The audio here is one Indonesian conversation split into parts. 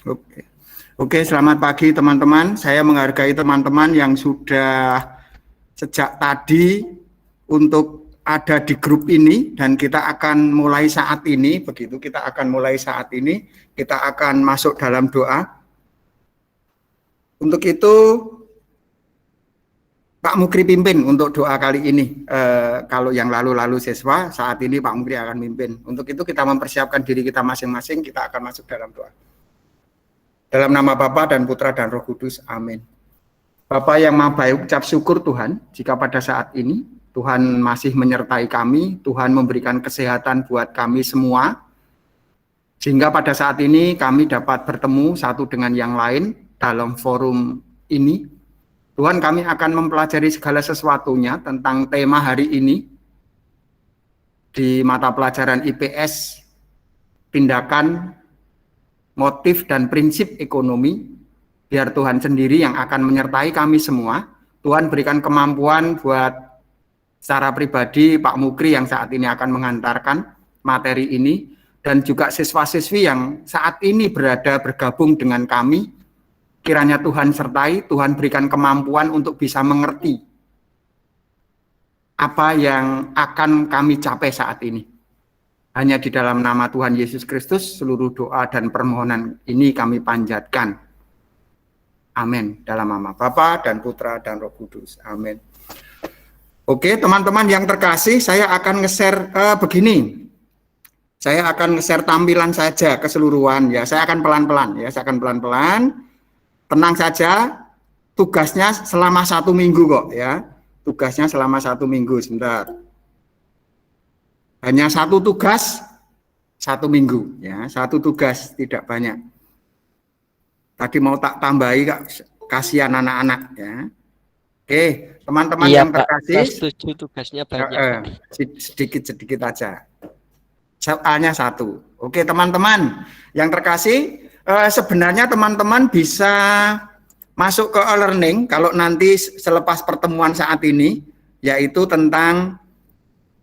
Oke. Oke, selamat pagi teman-teman. Saya menghargai teman-teman yang sudah sejak tadi untuk ada di grup ini, dan kita akan mulai saat ini. Begitu kita akan mulai saat ini, kita akan masuk dalam doa. Untuk itu Pak Mukri pimpin untuk doa kali ini. Kalau yang lalu-lalu siswa, saat ini Pak Mukri akan pimpin. Untuk itu kita mempersiapkan diri kita masing-masing, kita akan masuk dalam doa. Dalam nama Bapa dan Putra dan Roh Kudus, amin. Bapa yang Maha Baik, ucap syukur Tuhan, jika pada saat ini Tuhan masih menyertai kami, Tuhan memberikan kesehatan buat kami semua, sehingga pada saat ini kami dapat bertemu satu dengan yang lain dalam forum ini. Tuhan, kami akan mempelajari segala sesuatunya tentang tema hari ini di mata pelajaran IPS, tindakan, motif, dan prinsip ekonomi. Biar Tuhan sendiri yang akan menyertai kami semua. Tuhan berikan kemampuan buat secara pribadi Pak Mukri yang saat ini akan mengantarkan materi ini, dan juga siswa-siswi yang saat ini bergabung dengan kami. Kiranya Tuhan sertai, Tuhan berikan kemampuan untuk bisa mengerti apa yang akan kami capai saat ini. Hanya di dalam nama Tuhan Yesus Kristus, seluruh doa dan permohonan ini kami panjatkan. Amin. Dalam nama Bapa dan Putra dan Roh Kudus. Amin. Oke, teman-teman yang terkasih, saya akan nge-share begini. Saya akan nge-share tampilan saja keseluruhan ya. Saya akan pelan-pelan ya. Saya akan pelan-pelan. Tenang saja, tugasnya selama 1 minggu kok ya. Tugasnya selama 1 minggu, sebentar. Hanya 1 tugas, 1 minggu ya. 1 tugas, tidak banyak. Tadi mau tak tambahi, kasihan anak-anak ya. Oke, teman-teman yang terkasih. Saya setuju, tugasnya banyak. Sedikit-sedikit aja. Soalnya 1. Oke, teman-teman yang terkasih. Sebenarnya teman-teman bisa masuk ke e-learning kalau nanti selepas pertemuan saat ini, yaitu tentang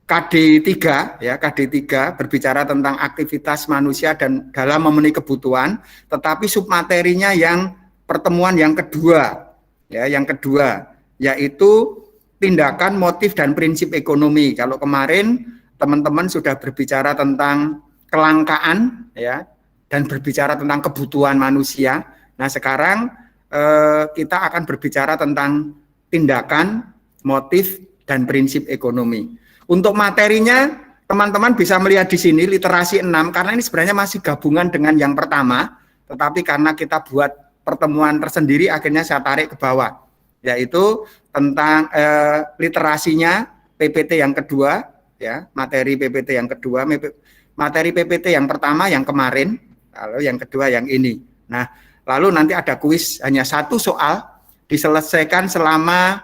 KD3 ya, KD3 berbicara tentang aktivitas manusia dan dalam memenuhi kebutuhan, tetapi submaterinya yang pertemuan yang kedua ya, yang kedua yaitu tindakan, motif, dan prinsip ekonomi. Kalau kemarin teman-teman sudah berbicara tentang kelangkaan ya, dan berbicara tentang kebutuhan manusia. Nah, sekarang kita akan berbicara tentang tindakan, motif, dan prinsip ekonomi. Untuk materinya, teman-teman bisa melihat di sini literasi 6, karena ini sebenarnya masih gabungan dengan yang pertama, tetapi karena kita buat pertemuan tersendiri, akhirnya saya tarik ke bawah, yaitu tentang literasinya PPT yang kedua, ya, materi PPT yang kedua, materi PPT yang pertama yang kemarin, lalu yang kedua yang ini. Nah, lalu nanti ada kuis, hanya 1 soal, diselesaikan selama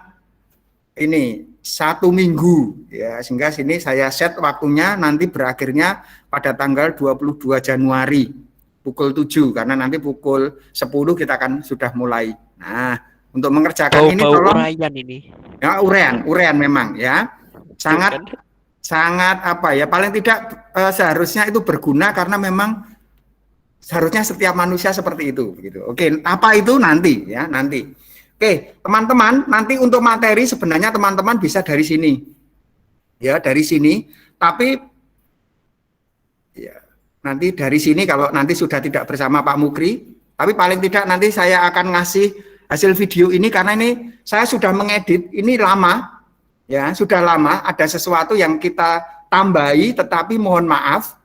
ini 1 minggu ya, sehingga sini saya set waktunya nanti berakhirnya pada tanggal 22 Januari pukul 7, karena nanti pukul 10 kita akan sudah mulai. Nah, untuk mengerjakan ini tolong uraian ini. Ya, urean memang ya. Sangat apa ya, paling tidak seharusnya itu berguna, karena memang seharusnya setiap manusia seperti itu begitu. Oke, apa itu nanti ya, nanti. Oke, teman-teman, nanti untuk materi sebenarnya teman-teman bisa dari sini. Ya, dari sini, tapi ya, nanti dari sini kalau nanti sudah tidak bersama Pak Mukri, tapi paling tidak nanti saya akan ngasih hasil video ini, karena ini saya sudah mengedit, ini lama. Ya, sudah lama, ada sesuatu yang kita tambahi, tetapi mohon maaf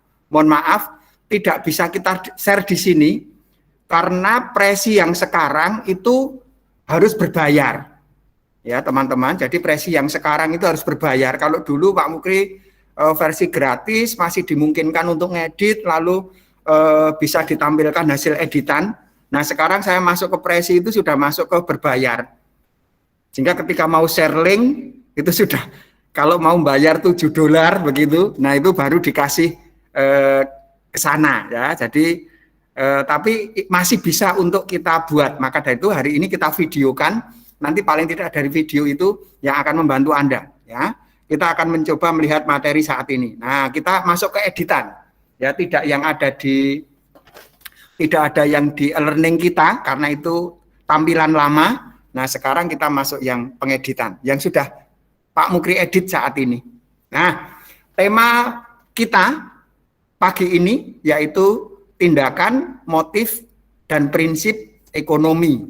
tidak bisa kita share di sini karena presi yang sekarang itu harus berbayar. Ya, teman-teman, jadi presi yang sekarang itu harus berbayar. Kalau dulu Pak Mukri versi gratis masih dimungkinkan untuk ngedit, lalu bisa ditampilkan hasil editan. Nah, sekarang saya masuk ke presi itu sudah masuk ke berbayar. Sehingga ketika mau share link itu sudah, kalau mau bayar $7 begitu, nah itu baru dikasih ke sana ya. Jadi tapi masih bisa untuk kita buat. Maka dari itu hari ini kita videokan. Nanti paling tidak dari video itu yang akan membantu Anda ya. Kita akan mencoba melihat materi saat ini. Nah, kita masuk ke editan ya, tidak yang ada di tidak ada yang di e-learning kita karena itu tampilan lama. Nah, sekarang kita masuk yang pengeditan yang sudah Pak Mukri edit saat ini. Nah, tema kita pagi ini yaitu tindakan, motif, dan prinsip ekonomi.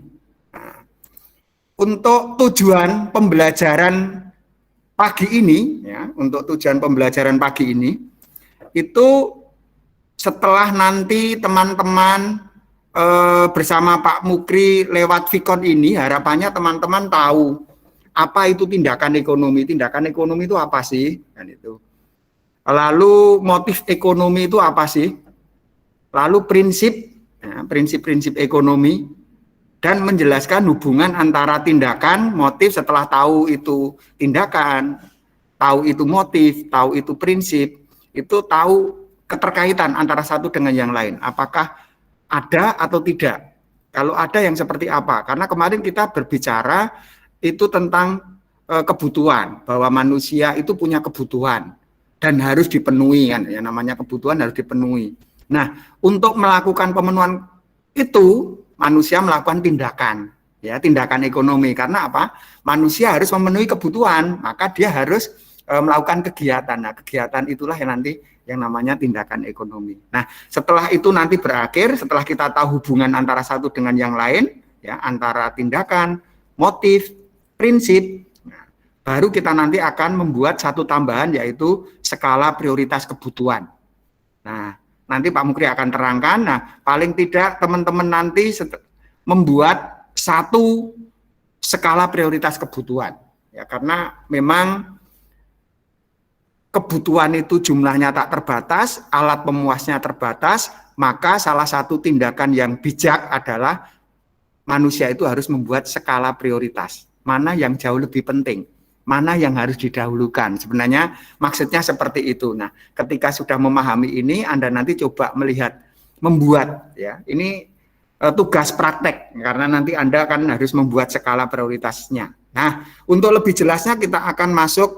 Nah, untuk tujuan pembelajaran pagi ini, ya, untuk tujuan pembelajaran pagi ini, itu setelah nanti teman-teman bersama Pak Mukri lewat Vicon ini, harapannya teman-teman tahu apa itu tindakan ekonomi. Tindakan ekonomi itu apa sih? Dan itu. Lalu motif ekonomi itu apa sih? Lalu prinsip, ya, prinsip-prinsip ekonomi, dan menjelaskan hubungan antara tindakan, motif. Setelah tahu itu tindakan, tahu itu motif, tahu itu prinsip, itu tahu keterkaitan antara satu dengan yang lain. Apakah ada atau tidak? Kalau ada, yang seperti apa? Karena kemarin kita berbicara itu tentang kebutuhan, bahwa manusia itu punya kebutuhan dan harus dipenuhi, kan? Ya, namanya kebutuhan harus dipenuhi. Nah, untuk melakukan pemenuhan itu manusia melakukan tindakan, ya, tindakan ekonomi. Karena apa? Manusia harus memenuhi kebutuhan, maka dia harus melakukan kegiatan. Nah, kegiatan itulah yang nanti yang namanya tindakan ekonomi. Nah, setelah itu nanti berakhir, setelah kita tahu hubungan antara satu dengan yang lain, ya, antara tindakan, motif, prinsip, nah, baru kita nanti akan membuat satu tambahan, yaitu skala prioritas kebutuhan. Nah, nanti Pak Mukri akan terangkan. Nah, paling tidak teman-teman nanti membuat satu skala prioritas kebutuhan, ya, karena memang kebutuhan itu jumlahnya tak terbatas, alat pemuasnya terbatas, maka salah satu tindakan yang bijak adalah manusia itu harus membuat skala prioritas. Mana yang jauh lebih penting, mana yang harus didahulukan. Sebenarnya maksudnya seperti itu. Nah, ketika sudah memahami ini, Anda nanti coba melihat, membuat, ya, ini tugas praktek, karena nanti Anda kan harus membuat skala prioritasnya. Nah, untuk lebih jelasnya kita akan masuk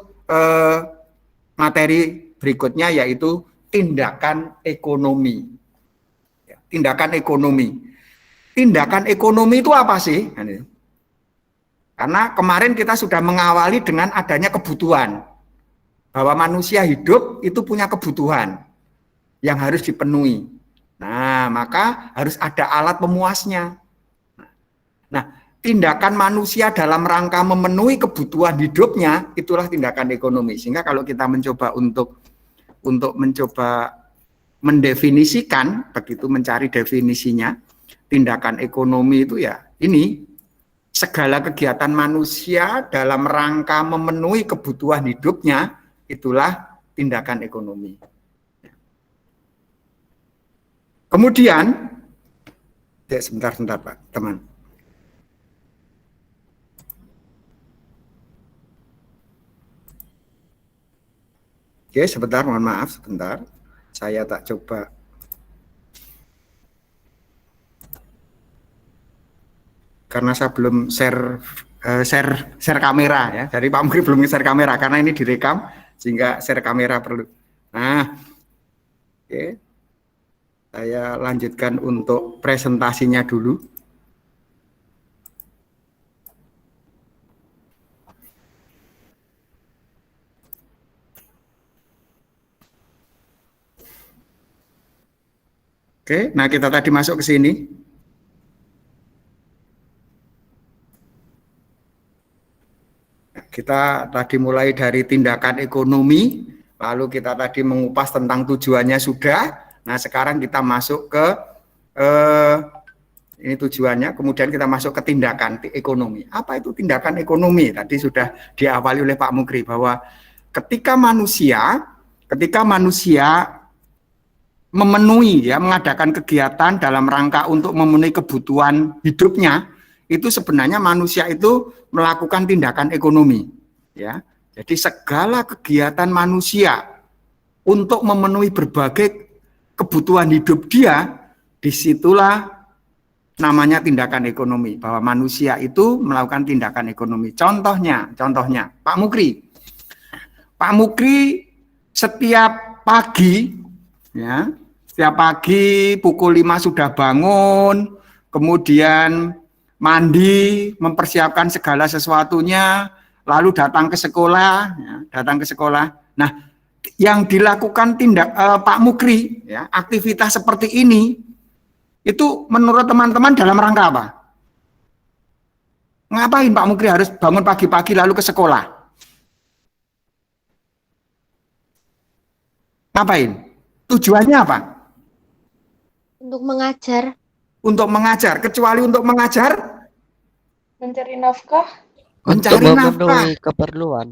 materi berikutnya, yaitu tindakan ekonomi. Tindakan ekonomi. Tindakan ekonomi itu apa sih? Karena kemarin kita sudah mengawali dengan adanya kebutuhan. Bahwa manusia hidup itu punya kebutuhan yang harus dipenuhi. Nah, maka harus ada alat pemuasnya. Nah, tindakan manusia dalam rangka memenuhi kebutuhan hidupnya, itulah tindakan ekonomi. Sehingga kalau kita mencoba untuk mencoba mendefinisikan, begitu mencari definisinya, tindakan ekonomi itu ya ini, segala kegiatan manusia dalam rangka memenuhi kebutuhan hidupnya, itulah tindakan ekonomi. Kemudian, sebentar Pak, teman. Oke, sebentar, mohon maaf, sebentar. Saya tak coba. Karena saya belum share kamera, ya. Jadi Pak Mukri belum share kamera karena ini direkam, sehingga share kamera perlu. Nah, oke. Saya lanjutkan untuk presentasinya dulu. Oke, nah kita tadi masuk ke sini. Kita tadi mulai dari tindakan ekonomi, lalu kita tadi mengupas tentang tujuannya sudah. Nah, sekarang kita masuk ke ini tujuannya, kemudian kita masuk ke tindakan ekonomi. Apa itu tindakan ekonomi? Tadi sudah diawali oleh Pak Mukri bahwa ketika manusia memenuhi, ya, mengadakan kegiatan dalam rangka untuk memenuhi kebutuhan hidupnya, itu sebenarnya manusia itu melakukan tindakan ekonomi, ya. Jadi segala kegiatan manusia untuk memenuhi berbagai kebutuhan hidup dia, disitulah namanya tindakan ekonomi, bahwa manusia itu melakukan tindakan ekonomi. Contohnya Pak Mukri setiap pagi, ya, Setiap pagi pukul 5 sudah bangun, kemudian mandi, mempersiapkan segala sesuatunya, lalu datang ke sekolah, ya, datang ke sekolah. Nah, yang dilakukan Pak Mukri, ya, aktivitas seperti ini, itu menurut teman-teman dalam rangka apa? Ngapain Pak Mukri harus bangun pagi-pagi lalu ke sekolah? Ngapain? Tujuannya apa? Untuk mengajar. Untuk mengajar, kecuali untuk mengajar, Mencari nafkah. Untuk mencari nafkah. memenuhi keperluan.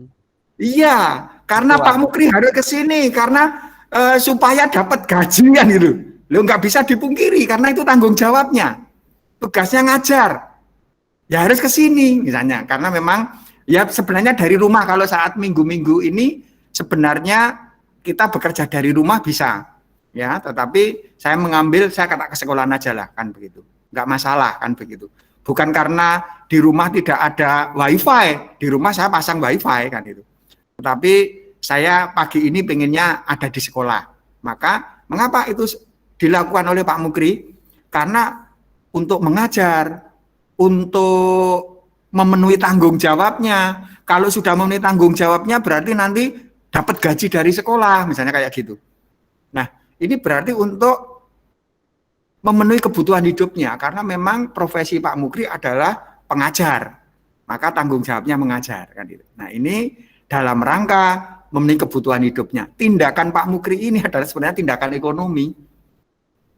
Iya, karena Keperluan. Pak Mukri harus ke sini karena supaya dapat gaji kan gitu. Lo nggak bisa dipungkiri karena itu tanggung jawabnya. Tugasnya ngajar. Ya harus ke sini misalnya karena memang ya sebenarnya dari rumah kalau saat minggu-minggu ini sebenarnya kita bekerja dari rumah bisa. Ya, tetapi saya kata ke sekolahan aja lah kan begitu. Nggak masalah kan begitu. Bukan karena di rumah tidak ada wifi, di rumah saya pasang wifi kan itu. Tetapi saya pagi ini pengennya ada di sekolah. Maka mengapa itu dilakukan oleh Pak Mukri? Karena untuk mengajar, untuk memenuhi tanggung jawabnya. Kalau sudah memenuhi tanggung jawabnya berarti nanti dapat gaji dari sekolah, misalnya kayak gitu. Nah, ini berarti untuk memenuhi kebutuhan hidupnya karena memang profesi Pak Mukri adalah pengajar. Maka tanggung jawabnya mengajar kan gitu. Nah, ini dalam rangka memenuhi kebutuhan hidupnya. Tindakan Pak Mukri ini adalah sebenarnya tindakan ekonomi.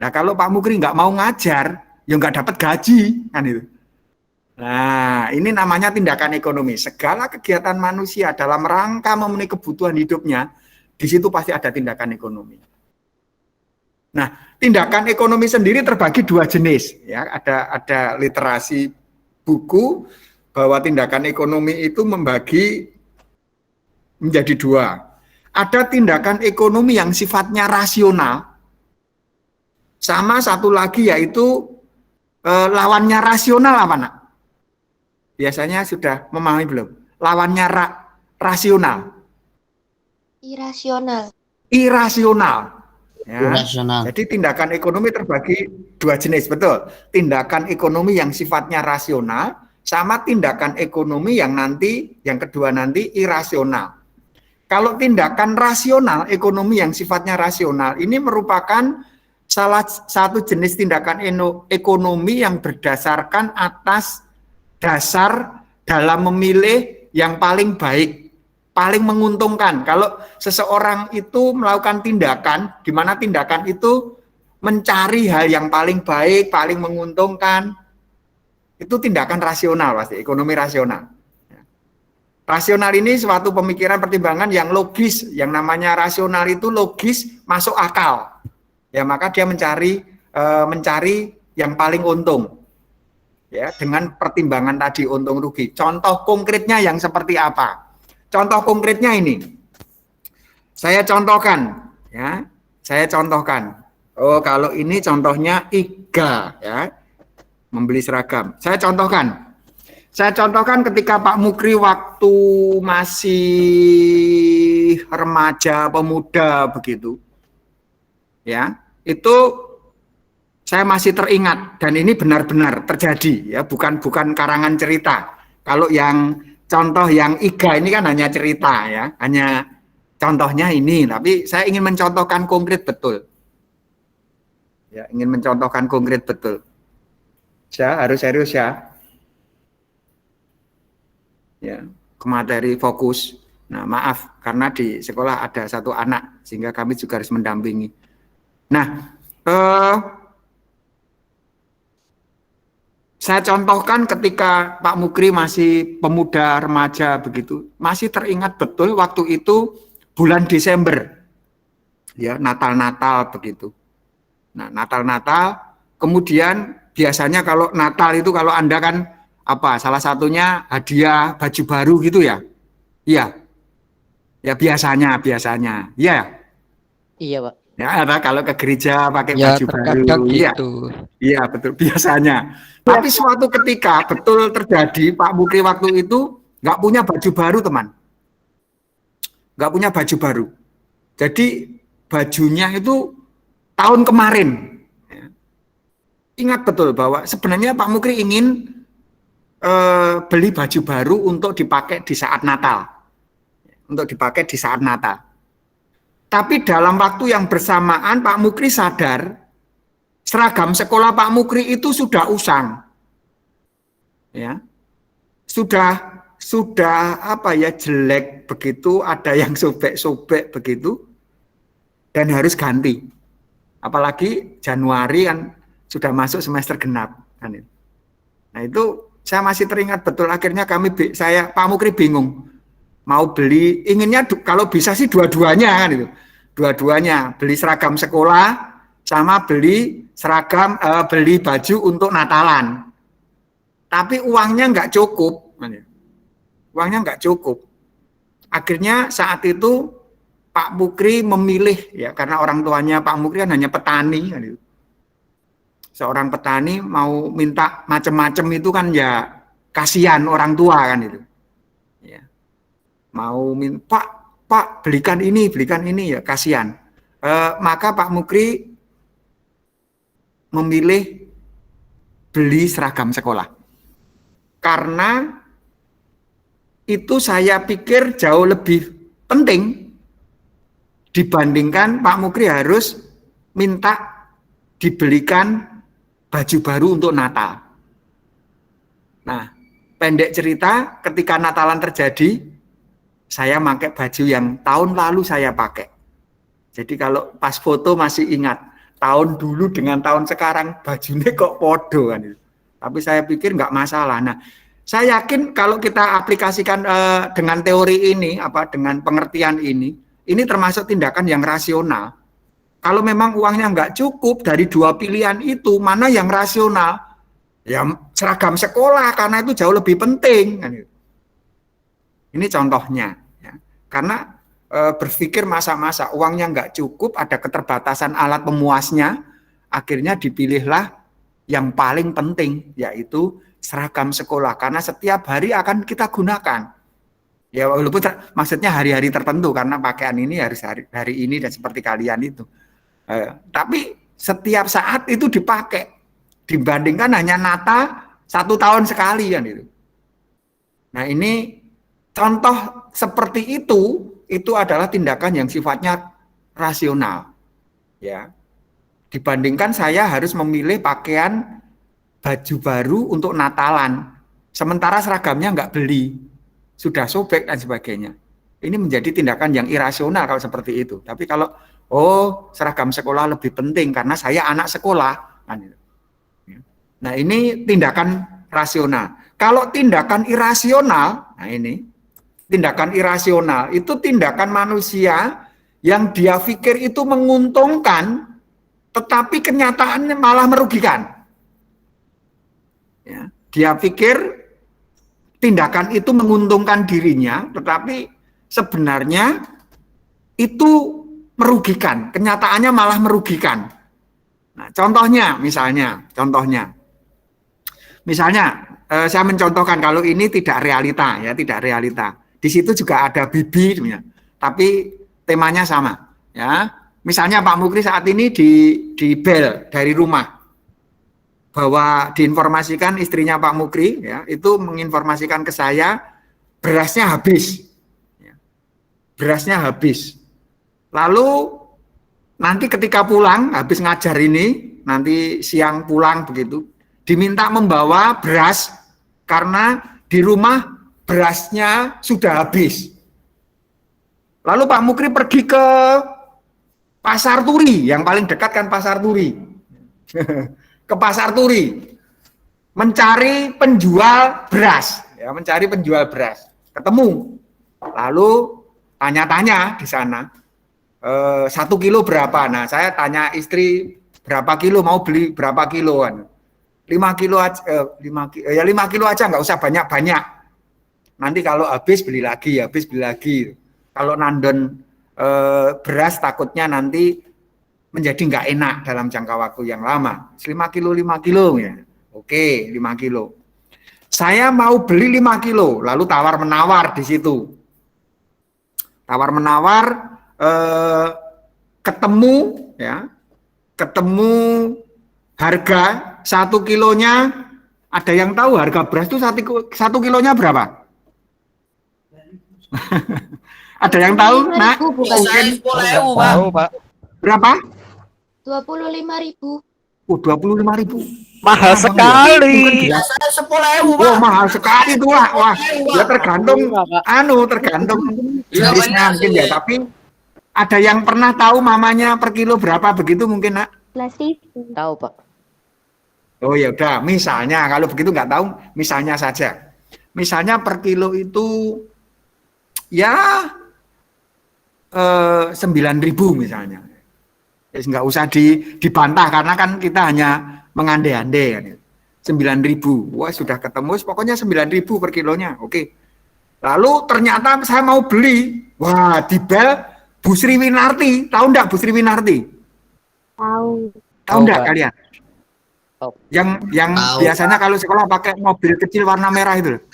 Nah, kalau Pak Mukri nggak mau ngajar, ya nggak dapat gaji kan itu. Nah, ini namanya tindakan ekonomi. Segala kegiatan manusia dalam rangka memenuhi kebutuhan hidupnya, di situ pasti ada tindakan ekonomi. Nah, tindakan ekonomi sendiri terbagi dua jenis. Ya, ada literasi buku bahwa tindakan ekonomi itu membagi menjadi dua. Ada tindakan ekonomi yang sifatnya rasional, sama satu lagi yaitu lawannya rasional apa nak? Biasanya sudah memahami belum? Lawannya rasional. Irasional. Irasional. Ya. Irasional. Jadi tindakan ekonomi terbagi dua jenis, betul. Tindakan ekonomi yang sifatnya rasional sama tindakan ekonomi yang kedua nanti irasional. Kalau tindakan rasional, ekonomi yang sifatnya rasional ini merupakan salah satu jenis tindakan ekonomi yang berdasarkan atas dasar dalam memilih yang paling baik, paling menguntungkan. Kalau seseorang itu melakukan tindakan, di mana tindakan itu mencari hal yang paling baik, paling menguntungkan, itu tindakan rasional pasti, ekonomi rasional. Rasional ini suatu pemikiran pertimbangan yang logis, yang namanya rasional itu logis, masuk akal. Ya, maka dia mencari yang paling untung. Ya, dengan pertimbangan tadi untung rugi. Contoh konkretnya yang seperti apa? Contoh konkretnya ini. Saya contohkan, ya. Saya contohkan. Oh, kalau ini contohnya IGA, ya. Membeli seragam. Saya contohkan ketika Pak Mukri waktu masih remaja, pemuda begitu. Ya, itu saya masih teringat dan ini benar-benar terjadi ya, bukan karangan cerita. Kalau yang contoh yang IGA ini kan hanya cerita ya, hanya contohnya ini, tapi saya ingin mencontohkan konkret betul. Ya, ingin mencontohkan konkret betul. Ya, harus serius ya. Ya, ke materi fokus. Nah, maaf karena di sekolah ada satu anak sehingga kami juga harus mendampingi. Nah, saya contohkan ketika Pak Mukri masih pemuda remaja begitu, masih teringat betul waktu itu bulan Desember, ya Natal begitu. Nah Natal, kemudian biasanya kalau Natal itu kalau Anda kan apa? Salah satunya hadiah baju baru gitu ya, iya, ya biasanya, iya. Iya, Pak. Ya, kalau ke gereja pakai Ya, baju baru, terkadang iya. gitu. Iya betul biasanya. Tapi suatu ketika betul terjadi Pak Mukri waktu itu nggak punya baju baru teman, nggak punya baju baru. Jadi bajunya itu tahun kemarin. Ya. Ingat betul bahwa sebenarnya Pak Mukri ingin beli baju baru untuk dipakai di saat Natal. Untuk dipakai di saat Natal. Tapi dalam waktu yang bersamaan Pak Mukri sadar seragam sekolah Pak Mukri itu sudah usang. Ya. Sudah apa ya, jelek begitu, ada yang sobek-sobek begitu dan harus ganti. Apalagi Januari kan sudah masuk semester genap kan itu. Nah, itu saya masih teringat betul, akhirnya Pak Mukri bingung. Mau beli, inginnya kalau bisa sih dua-duanya kan itu. Dua-duanya, beli seragam sekolah sama beli baju untuk Natalan. Tapi uangnya nggak cukup. Uangnya nggak cukup. Akhirnya saat itu Pak Mukri memilih, ya karena orang tuanya Pak Mukri kan hanya petani. Kan itu. Seorang petani mau minta macam-macam itu kan ya kasihan orang tua kan itu. Ya. Mau minta, Pak belikan ini ya kasihan. Maka Pak Mukri memilih beli seragam sekolah. Karena itu saya pikir jauh lebih penting dibandingkan Pak Mukri harus minta dibelikan baju baru untuk Natal. Nah, pendek cerita, ketika Natalan terjadi, saya pakai baju yang tahun lalu saya pakai. Jadi kalau pas foto masih ingat, tahun dulu dengan tahun sekarang bajunya kok podo kan. Tapi saya pikir nggak masalah. Nah, saya yakin kalau kita aplikasikan dengan teori ini, dengan pengertian ini termasuk tindakan yang rasional. Kalau memang uangnya nggak cukup dari dua pilihan itu, mana yang rasional? Ya seragam sekolah, karena itu jauh lebih penting. Ini contohnya. Ya. Karena berpikir masa-masa uangnya nggak cukup, ada keterbatasan alat pemuasnya, akhirnya dipilihlah yang paling penting, yaitu seragam sekolah, karena setiap hari akan kita gunakan. Ya walaupun maksudnya hari-hari tertentu, karena pakaian ini harus hari ini dan seperti kalian itu. Tapi setiap saat itu dipakai, dibandingkan hanya Natal 1 tahun sekali kan itu. Nah ini contoh seperti itu adalah tindakan yang sifatnya rasional. Ya, dibandingkan saya harus memilih pakaian baju baru untuk Natalan, sementara seragamnya nggak beli, sudah sobek dan sebagainya. Ini menjadi tindakan yang irasional kalau seperti itu. Tapi kalau seragam sekolah lebih penting karena saya anak sekolah, kan itu. Nah ini tindakan rasional. Kalau tindakan irasional, nah ini tindakan irasional itu tindakan manusia yang dia pikir itu menguntungkan, tetapi kenyataannya malah merugikan. Ya, dia pikir tindakan itu menguntungkan dirinya, tetapi sebenarnya itu merugikan, kenyataannya malah merugikan. Nah, contohnya, saya mencontohkan kalau ini tidak realita, ya tidak realita. Di situ juga ada bibi, tapi temanya sama. Ya, misalnya Pak Mukri saat ini di bel dari rumah. Bahwa diinformasikan istrinya Pak Mukri, ya, itu menginformasikan ke saya berasnya habis. Ya. Berasnya habis. Lalu nanti ketika pulang, habis ngajar ini, nanti siang pulang begitu, diminta membawa beras karena di rumah berasnya sudah habis. Lalu Pak Mukri pergi ke Pasar Turi, yang paling dekat kan Pasar Turi. Ke Pasar Turi mencari penjual beras, ya mencari penjual beras, ketemu, lalu tanya-tanya di sana, 1 kilo berapa? Nah saya tanya istri berapa kilo, mau beli berapa kiloan? 5 kilo aja, 5 kilo aja, nggak usah banyak-banyak. Nanti kalau habis beli lagi. Kalau nandon beras takutnya nanti menjadi nggak enak dalam jangka waktu yang lama. 5 kilo ya. Oke, 5 kilo. Saya mau beli 5 kilo, lalu tawar-menawar di situ. Tawar-menawar ketemu ya. ketemu harga 1 kilonya, ada yang tahu harga beras itu 1 kilonya berapa? Ada yang tahu? Nah, 25.000 bukan? mungkin Tahu, Pak. berapa? 25.000. Oh, 25.000. Mahal sekali. Oh, mahal sekali tuh lah. Wah, ya tergantung tergantung jenisnya mungkin ya, tapi ada yang pernah tahu mamanya per kilo berapa begitu mungkin, Nak? 11.000. Tahu, Pak. Oh ya udah, misalnya kalau begitu nggak tahu, misalnya saja. Misalnya per kilo itu ya 9.000 misalnya. Ya, nggak usah dibantah karena kan kita hanya mengandai-andai kan. 9.000. Wah, sudah ketemu pokoknya 9.000 per kilonya. Oke. Lalu ternyata saya mau beli. Wah, di bel Bu Sri Winarti. Tahu enggak Bu Sri Winarti? Tahu. Tahu enggak kalian? Tahu. Yang biasanya kalau sekolah pakai mobil kecil warna merah itu loh.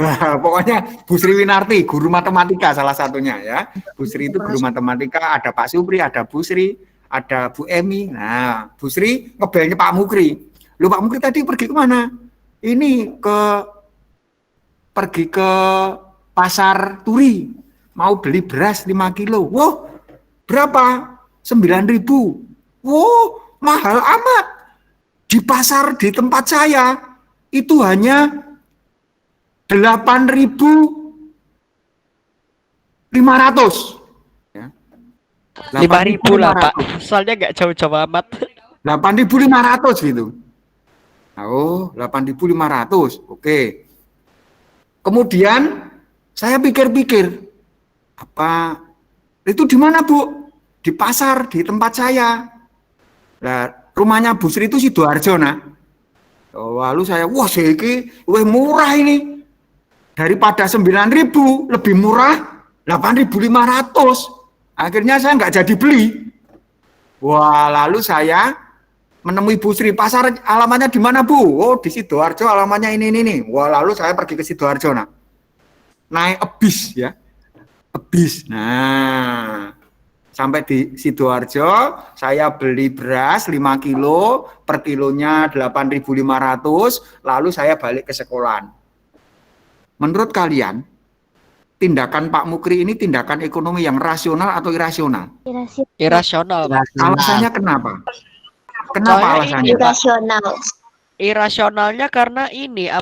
Wah, pokoknya Bu Sri Winarti, guru matematika salah satunya ya. Bu Sri itu guru matematika, ada Pak Supri, ada Bu Sri, ada Bu Emi. Nah, Bu Sri ngebelnya Pak Mukri. Lu Pak Mukri tadi pergi kemana? Ini pergi ke Pasar Turi, mau beli beras 5 kilo. Wow, berapa? 9.000. Wow, mahal amat. Di pasar di tempat saya itu hanya 8.500. Ya. 5.000 lah, Pak. Soalnya nggak jauh-jauh amat. 8.500 gitu. Oh, 8.500. Oke. Kemudian saya pikir-pikir, apa itu di mana, Bu? Di pasar, di tempat saya. Nah, rumahnya Bu Sri itu Sidoarjo, nah. Oh, lalu saya, wah, seki, weh murah ini. Daripada 9.000, lebih murah 8.500. Akhirnya saya nggak jadi beli. Wah, lalu saya menemui Bu Sri, pasar alamatnya di mana, Bu? Oh, di Sidoarjo, alamatnya ini. Wah, lalu saya pergi ke Sidoarjo, nah. Naik bis ya. Bis. Nah, sampai di Sidoarjo, saya beli beras 5 kilo, per kilonya 8.500, lalu saya balik ke sekolahan. Menurut kalian, tindakan Pak Mukri ini tindakan ekonomi yang rasional atau irasional? Irasional, Pak. Alasannya kenapa? Kenapa Soalnya alasannya? Irasional. Irasionalnya karena ini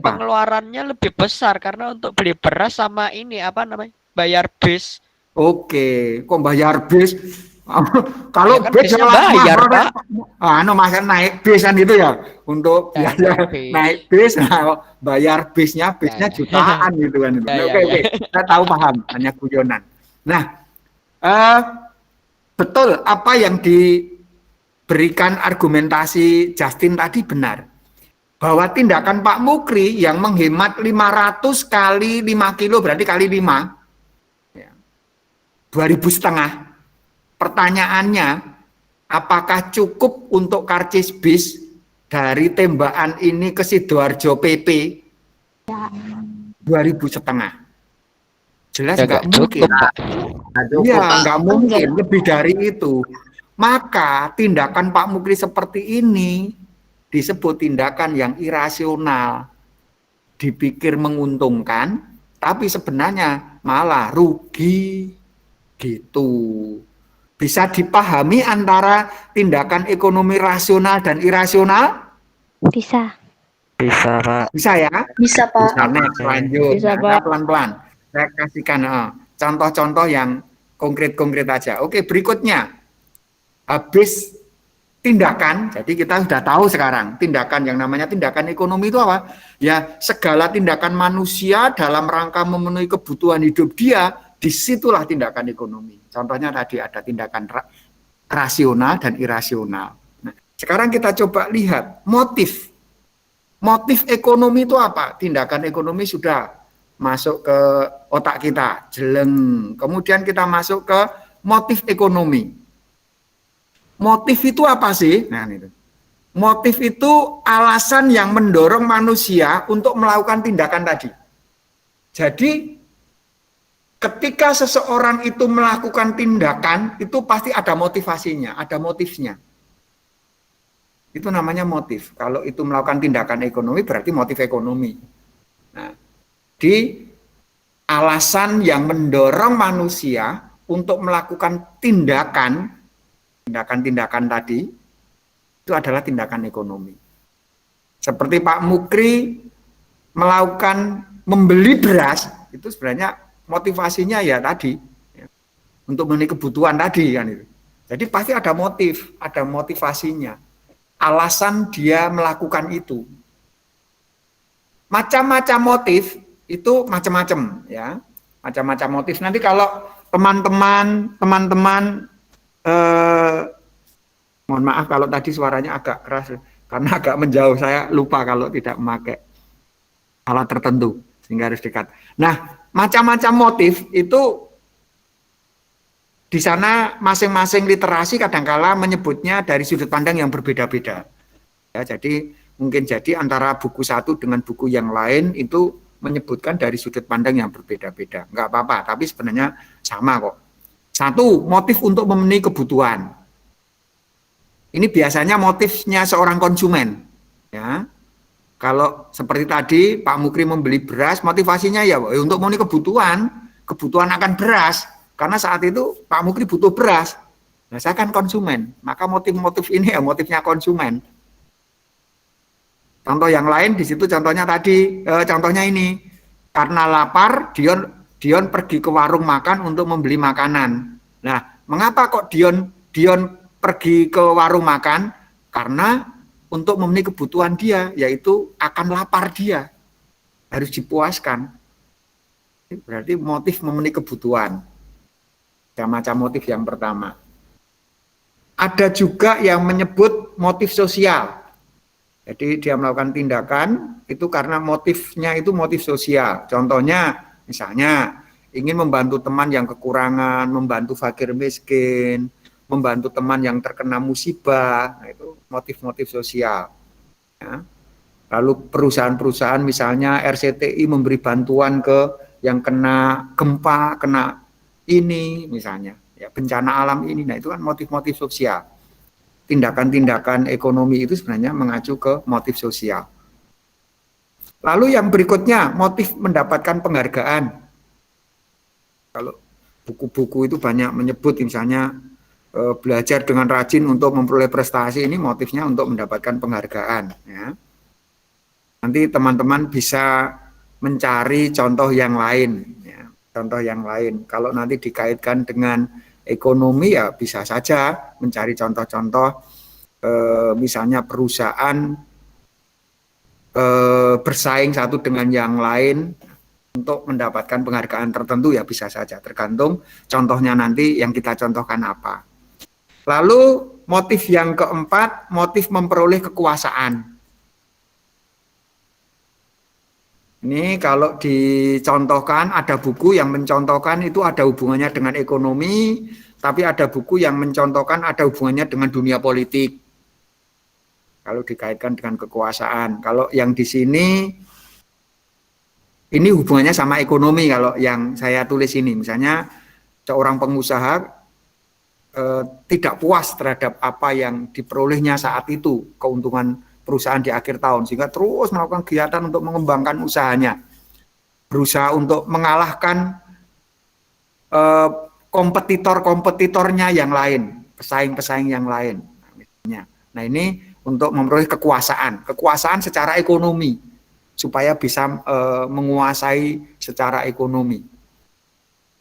pengeluarannya lebih besar karena untuk beli beras sama ini bayar bis. Oke, kok bayar bis? Kalau Ya kan bis bisnya bayar, Pak. Masa naik bis kan itu ya untuk Ya, biaya bis. naik bis, bayar bisnya jutaan gitu kan itu. Oke, saya tahu paham, hanya guyonan. Nah, betul apa yang diberikan argumentasi Justin tadi benar. Bahwa tindakan Pak Mukri yang menghemat 500 kali 5 kilo berarti kali 5. 2.500. Pertanyaannya, apakah cukup untuk karcis bis dari Tembakan ini ke Sidoarjo PP? 2.500. Jelas nggak mungkin. Iya, nggak mungkin. Lebih dari itu. Maka tindakan Pak Mukri seperti ini disebut tindakan yang irasional. Dipikir menguntungkan, tapi sebenarnya malah rugi. Gitu. Bisa dipahami antara tindakan ekonomi rasional dan irasional? Bisa. Bisa, Pak. Bisa ya? Bisa, Pak. Bisa, next, lanjut. Bisa, Nah, Pak. pelan-pelan. Saya kasihkan contoh-contoh yang konkret-konkret aja. Oke, berikutnya. Habis tindakan, jadi kita sudah tahu sekarang, tindakan yang namanya tindakan ekonomi itu apa? Ya, segala tindakan manusia dalam rangka memenuhi kebutuhan hidup dia, disitulah tindakan ekonomi. Contohnya tadi ada tindakan rasional dan irasional. Nah, sekarang kita coba lihat motif. Motif ekonomi itu apa? Tindakan ekonomi sudah masuk ke otak kita, jeleng. Kemudian kita masuk ke motif ekonomi. Motif itu apa sih? Nah, itu. Motif itu alasan yang mendorong manusia untuk melakukan tindakan tadi. Jadi ketika seseorang itu melakukan tindakan, itu pasti ada motivasinya, ada motifnya. Itu namanya motif. Kalau itu melakukan tindakan ekonomi, berarti motif ekonomi. Nah, di alasan yang mendorong manusia untuk melakukan tindakan tadi, itu adalah tindakan ekonomi. Seperti Pak Mukri melakukan membeli beras, itu sebenarnya motivasinya ya tadi, ya, untuk memenuhi kebutuhan tadi kan itu. Jadi pasti ada motif, ada motivasinya, alasan dia melakukan itu. Macam-macam motif itu macam-macam ya, macam-macam motif. Nanti kalau teman-teman mohon maaf kalau tadi suaranya agak keras karena agak menjauh, saya lupa kalau tidak memakai alat tertentu sehingga harus dekat. Nah, macam-macam motif itu di sana masing-masing literasi kadangkala menyebutnya dari sudut pandang yang berbeda-beda. Ya, jadi mungkin jadi antara buku satu dengan buku yang lain itu menyebutkan dari sudut pandang yang berbeda-beda. Enggak apa-apa, tapi sebenarnya sama kok. Satu, motif untuk memenuhi kebutuhan. Ini biasanya motifnya seorang konsumen. Ya, kalau seperti tadi Pak Mukri membeli beras, motivasinya ya untuk memenuhi kebutuhan akan beras. Karena saat itu Pak Mukri butuh beras. Nah, saya kan konsumen, maka motif-motif ini ya motifnya konsumen. Contoh yang lain di situ contohnya tadi, contohnya ini, karena lapar Dion pergi ke warung makan untuk membeli makanan. Nah, mengapa kok Dion pergi ke warung makan? Karena untuk memenuhi kebutuhan dia, yaitu akan lapar dia, harus dipuaskan. Berarti motif memenuhi kebutuhan. Macam motif yang pertama. Ada juga yang menyebut motif sosial. Jadi dia melakukan tindakan itu karena motifnya itu motif sosial. Contohnya misalnya ingin membantu teman yang kekurangan, membantu fakir miskin, membantu teman yang terkena musibah. Nah, itu motif-motif sosial. Ya. Lalu perusahaan-perusahaan misalnya RCTI memberi bantuan ke yang kena gempa, kena ini misalnya, ya bencana alam ini. Nah, itu kan motif-motif sosial. Tindakan-tindakan ekonomi itu sebenarnya mengacu ke motif sosial. Lalu yang berikutnya, motif mendapatkan penghargaan. Kalau buku-buku itu banyak menyebut misalnya belajar dengan rajin untuk memperoleh prestasi, ini motifnya untuk mendapatkan penghargaan. Ya. Nanti teman-teman bisa mencari contoh yang lain. Ya. Contoh yang lain. Kalau nanti dikaitkan dengan ekonomi ya bisa saja mencari contoh-contoh misalnya perusahaan bersaing satu dengan yang lain untuk mendapatkan penghargaan tertentu ya bisa saja, tergantung contohnya nanti yang kita contohkan apa. Lalu motif yang keempat, motif memperoleh kekuasaan. Ini kalau dicontohkan, ada buku yang mencontohkan itu ada hubungannya dengan ekonomi, tapi ada buku yang mencontohkan ada hubungannya dengan dunia politik. Kalau dikaitkan dengan kekuasaan. Kalau yang di sini, ini hubungannya sama ekonomi kalau yang saya tulis ini. Misalnya seorang pengusaha tidak puas terhadap apa yang diperolehnya saat itu, keuntungan perusahaan di akhir tahun, sehingga terus melakukan kegiatan untuk mengembangkan usahanya, berusaha untuk mengalahkan kompetitor-kompetitornya yang lain, pesaing-pesaing yang lain. Nah, ini untuk memperoleh kekuasaan secara ekonomi, supaya bisa menguasai secara ekonomi.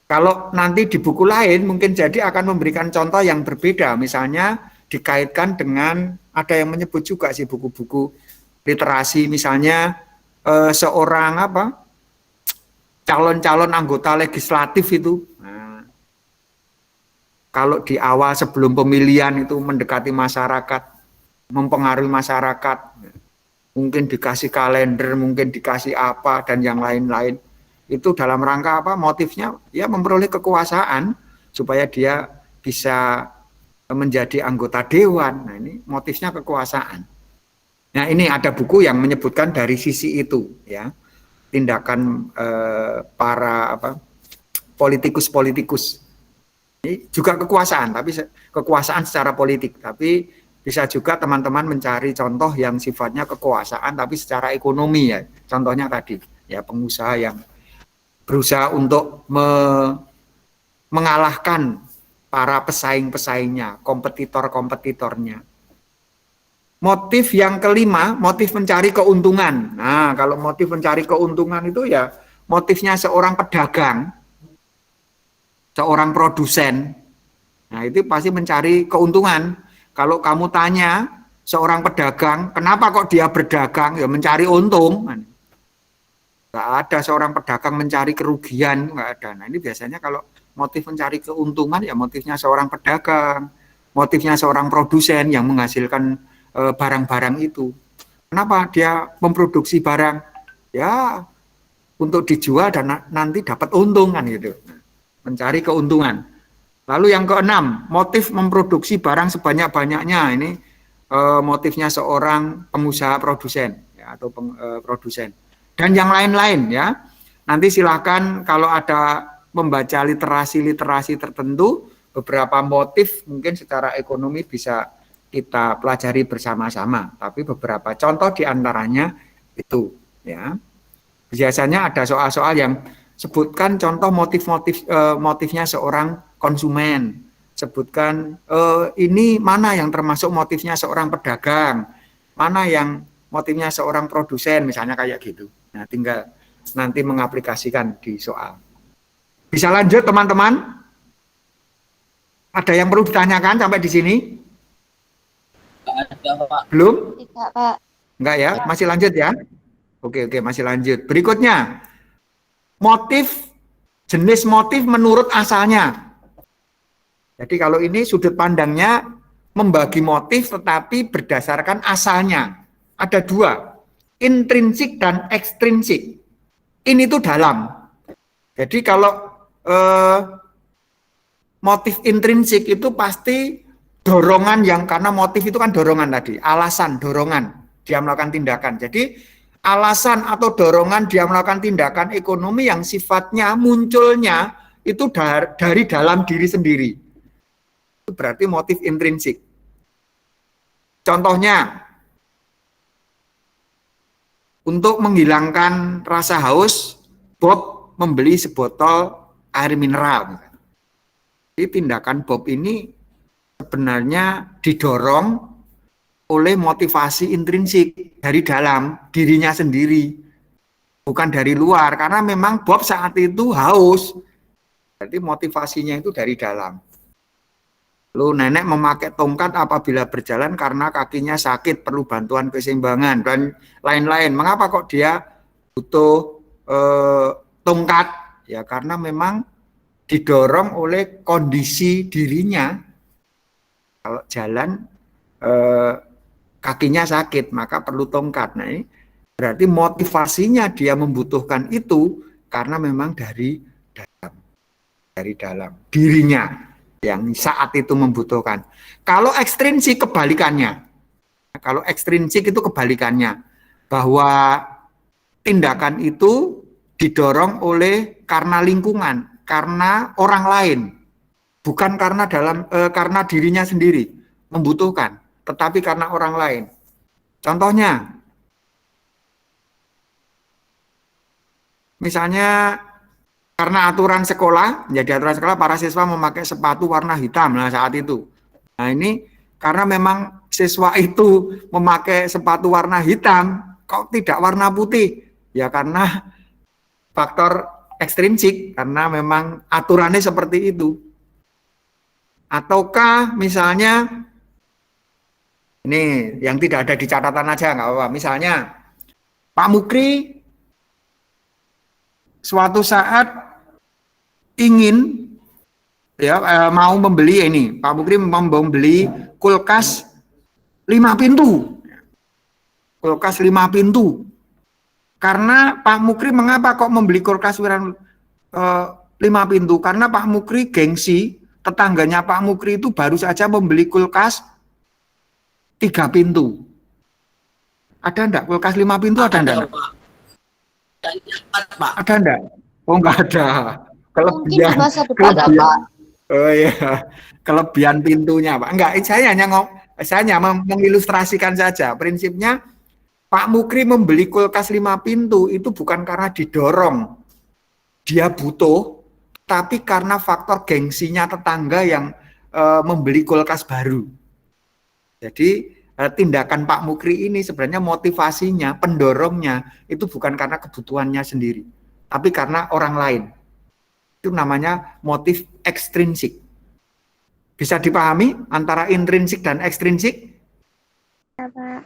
Kalau nanti di buku lain mungkin jadi akan memberikan contoh yang berbeda, misalnya dikaitkan dengan ada yang menyebut juga sih buku-buku literasi, misalnya seorang calon-calon anggota legislatif itu, nah, kalau di awal sebelum pemilihan itu mendekati masyarakat, mempengaruhi masyarakat, mungkin dikasih kalender, mungkin dikasih apa dan yang lain-lain, itu dalam rangka apa? Motifnya ya memperoleh kekuasaan supaya dia bisa menjadi anggota dewan. Nah, ini motifnya kekuasaan. Nah, ini ada buku yang menyebutkan dari sisi itu, ya, tindakan para politikus-politikus. Ini juga kekuasaan, tapi kekuasaan secara politik. Tapi bisa juga teman-teman mencari contoh yang sifatnya kekuasaan, tapi secara ekonomi ya. Contohnya tadi, ya pengusaha yang berusaha untuk mengalahkan para pesaing-pesaingnya, kompetitor-kompetitornya. Motif yang kelima, motif mencari keuntungan. Nah, kalau motif mencari keuntungan itu ya motifnya seorang pedagang, seorang produsen. Nah, itu pasti mencari keuntungan. Kalau kamu tanya seorang pedagang, kenapa kok dia berdagang? Ya mencari untung. Nggak ada seorang pedagang mencari kerugian, nggak ada. Nah, ini biasanya kalau motif mencari keuntungan ya motifnya seorang pedagang, motifnya seorang produsen yang menghasilkan barang-barang itu. Kenapa dia memproduksi barang? Ya untuk dijual dan nanti dapat untung kan gitu. Mencari keuntungan. Lalu yang keenam, motif memproduksi barang sebanyak-banyaknya. Ini motifnya seorang pengusaha produsen ya, atau produsen. Dan yang lain-lain ya. Nanti silakan kalau ada membaca literasi-literasi tertentu, beberapa motif mungkin secara ekonomi bisa kita pelajari bersama-sama, tapi beberapa contoh diantaranya itu ya. Biasanya ada soal-soal yang sebutkan contoh motifnya seorang konsumen, sebutkan ini mana yang termasuk motifnya seorang pedagang, mana yang motifnya seorang produsen, misalnya kayak gitu. Nah, tinggal nanti mengaplikasikan di soal. Bisa lanjut teman-teman? Ada yang perlu ditanyakan sampai di sini? Belum? Tidak, Pak. Enggak ya? Masih lanjut ya? Oke, masih lanjut. Berikutnya, motif, jenis motif menurut asalnya. Jadi kalau ini sudut pandangnya membagi motif tetapi berdasarkan asalnya. Ada dua, intrinsik dan ekstrinsik. Ini tuh dalam. Jadi kalau motif intrinsik itu pasti dorongan yang, karena motif itu kan dorongan tadi, alasan, dorongan dia melakukan tindakan. Jadi alasan atau dorongan dia melakukan tindakan ekonomi yang sifatnya munculnya itu dari dalam diri sendiri. Itu berarti motif intrinsik. Contohnya, untuk menghilangkan rasa haus, Bob membeli sebotol air mineral. Jadi tindakan Bob ini sebenarnya didorong oleh motivasi intrinsik dari dalam dirinya sendiri, bukan dari luar, karena memang Bob saat itu haus. Jadi motivasinya itu dari dalam. Lalu nenek memakai tongkat apabila berjalan karena kakinya sakit, perlu bantuan keseimbangan dan lain-lain. Mengapa kok dia butuh tongkat? Ya karena memang didorong oleh kondisi dirinya. Kalau jalan kakinya sakit, maka perlu tongkat. Nah, ini berarti motivasinya dia membutuhkan itu karena memang dari dalam dirinya yang saat itu membutuhkan. Kalau ekstrinsik kebalikannya. Kalau ekstrinsik itu kebalikannya, bahwa tindakan itu didorong oleh karena lingkungan, karena orang lain, bukan karena dirinya sendiri membutuhkan, tetapi karena orang lain. Contohnya, misalnya karena aturan sekolah, menjadi aturan sekolah para siswa memakai sepatu warna hitam. Nah saat itu, nah ini karena memang siswa itu memakai sepatu warna hitam, kok tidak warna putih? Ya karena faktor ekstrinsik, karena memang aturannya seperti itu. Ataukah misalnya, ini yang tidak ada di catatan aja nggak apa-apa. Misalnya Pak Mukri suatu saat ingin mau membeli ini, Pak Mukri mau membeli kulkas 5 pintu. Kulkas 5 pintu. Karena Pak Mukri mengapa kok membeli kulkas 5 pintu? Karena Pak Mukri gengsi, tetangganya Pak Mukri itu baru saja membeli kulkas 3 pintu. Ada enggak kulkas 5 pintu? Ada enggak? Ada enggak? Oh enggak ada. Mungkin di masa depan kelebihan. Pak. Oh iya, kelebihan pintunya Pak. Enggak, saya hanya mengilustrasikan saja. Prinsipnya Pak Mukri membeli kulkas 5 pintu itu bukan karena didorong, dia butuh, tapi karena faktor gengsinya tetangga yang membeli kulkas baru. Jadi tindakan Pak Mukri ini sebenarnya motivasinya, pendorongnya itu bukan karena kebutuhannya sendiri, tapi karena orang lain. Itu namanya motif ekstrinsik. Bisa dipahami antara intrinsik dan ekstrinsik?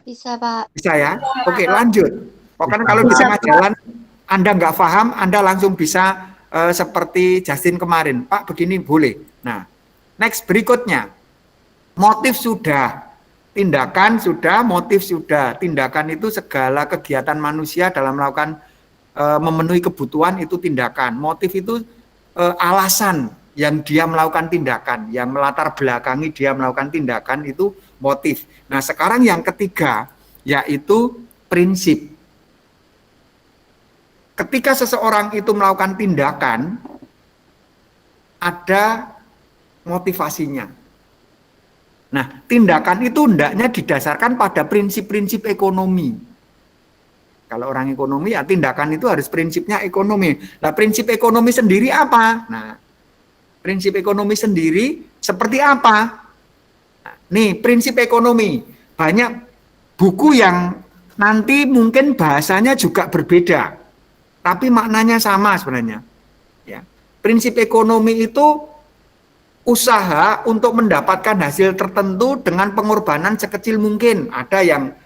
Bisa Pak. Bisa ya? Oke, lanjut. Pokoknya kalau di tengah jalan Anda nggak paham, Anda langsung bisa seperti Justin kemarin. Pak, begini boleh. Nah, next berikutnya. Motif sudah, tindakan sudah, motif sudah. Tindakan itu segala kegiatan manusia dalam melakukan memenuhi kebutuhan itu tindakan. Motif itu alasan yang dia melakukan tindakan, yang melatar belakangi dia melakukan tindakan itu motif. Nah, sekarang yang ketiga yaitu prinsip. Ketika seseorang itu melakukan tindakan, ada motivasinya. Nah, tindakan itu hendaknya didasarkan pada prinsip-prinsip ekonomi. Kalau orang ekonomi, ya tindakan itu harus prinsipnya ekonomi. Nah, prinsip ekonomi sendiri apa? Nah, prinsip ekonomi sendiri seperti apa? Nah, nih, prinsip ekonomi. Banyak buku yang nanti mungkin bahasanya juga berbeda, tapi maknanya sama sebenarnya. Ya. Prinsip ekonomi itu usaha untuk mendapatkan hasil tertentu dengan pengorbanan sekecil mungkin. Ada yang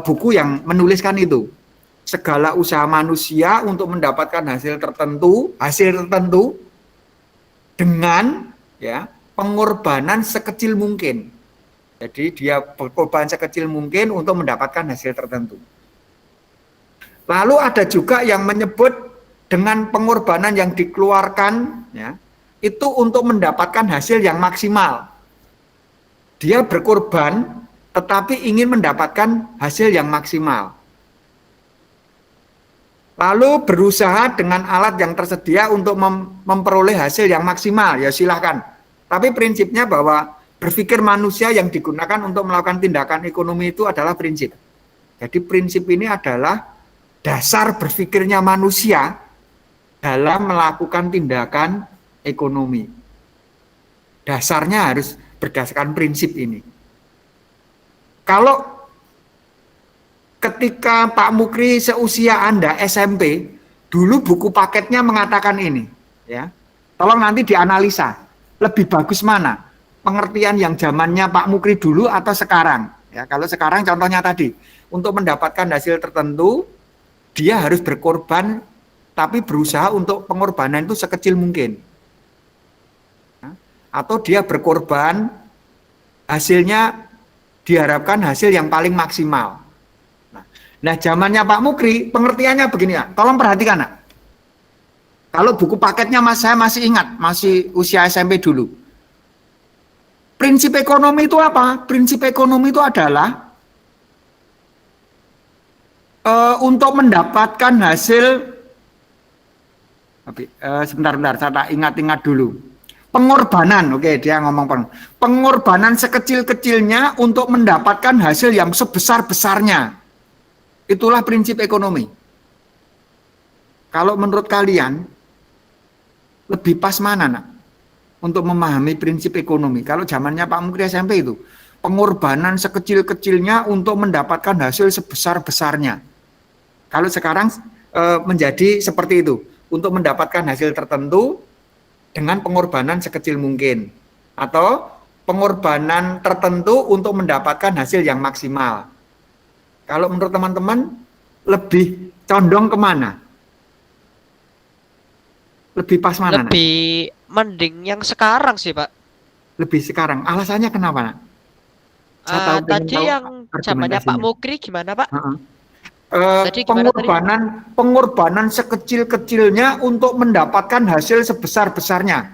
buku yang menuliskan itu. Segala usaha manusia untuk mendapatkan hasil tertentu dengan ya pengorbanan sekecil mungkin. Jadi dia berkorban sekecil mungkin untuk mendapatkan hasil tertentu. Lalu ada juga yang menyebut dengan pengorbanan yang dikeluarkan ya, itu untuk mendapatkan hasil yang maksimal. Dia berkorban tetapi ingin mendapatkan hasil yang maksimal. Lalu berusaha dengan alat yang tersedia untuk memperoleh hasil yang maksimal, ya silahkan. Tapi prinsipnya bahwa berpikir manusia yang digunakan untuk melakukan tindakan ekonomi itu adalah prinsip. Jadi prinsip ini adalah dasar berpikirnya manusia dalam melakukan tindakan ekonomi. Dasarnya harus berdasarkan prinsip ini. Kalau ketika Pak Mukri seusia Anda SMP, dulu buku paketnya mengatakan ini, ya. Tolong nanti dianalisa, lebih bagus mana? Pengertian yang zamannya Pak Mukri dulu atau sekarang? Ya, kalau sekarang contohnya tadi, untuk mendapatkan hasil tertentu, dia harus berkorban, tapi berusaha untuk pengorbanan itu sekecil mungkin. Ya. Atau dia berkorban, hasilnya diharapkan hasil yang paling maksimal. Nah, zamannya Pak Mukri, pengertiannya begini ya. Tolong perhatikan, nak. Kalau buku paketnya saya masih ingat, masih usia SMP dulu. Prinsip ekonomi itu apa? Prinsip ekonomi itu adalah untuk mendapatkan hasil. Sebentar, saya tak ingat-ingat dulu. Pengorbanan, oke, dia ngomong pengorbanan sekecil-kecilnya untuk mendapatkan hasil yang sebesar-besarnya. Itulah prinsip ekonomi. Kalau menurut kalian, lebih pas mana, nak? Untuk memahami prinsip ekonomi. Kalau zamannya Pak Mukri SMP itu, pengorbanan sekecil-kecilnya untuk mendapatkan hasil sebesar-besarnya. Kalau sekarang menjadi seperti itu, untuk mendapatkan hasil tertentu dengan pengorbanan sekecil mungkin. Atau pengorbanan tertentu untuk mendapatkan hasil yang maksimal. Kalau menurut teman-teman, lebih condong kemana? Lebih pas mana? Lebih mending yang sekarang sih, Pak. Lebih sekarang. Alasannya kenapa, nak? Tadi yang zamannya Pak Mukri gimana, Pak? Tadi pengorbanan sekecil-kecilnya untuk mendapatkan hasil sebesar-besarnya.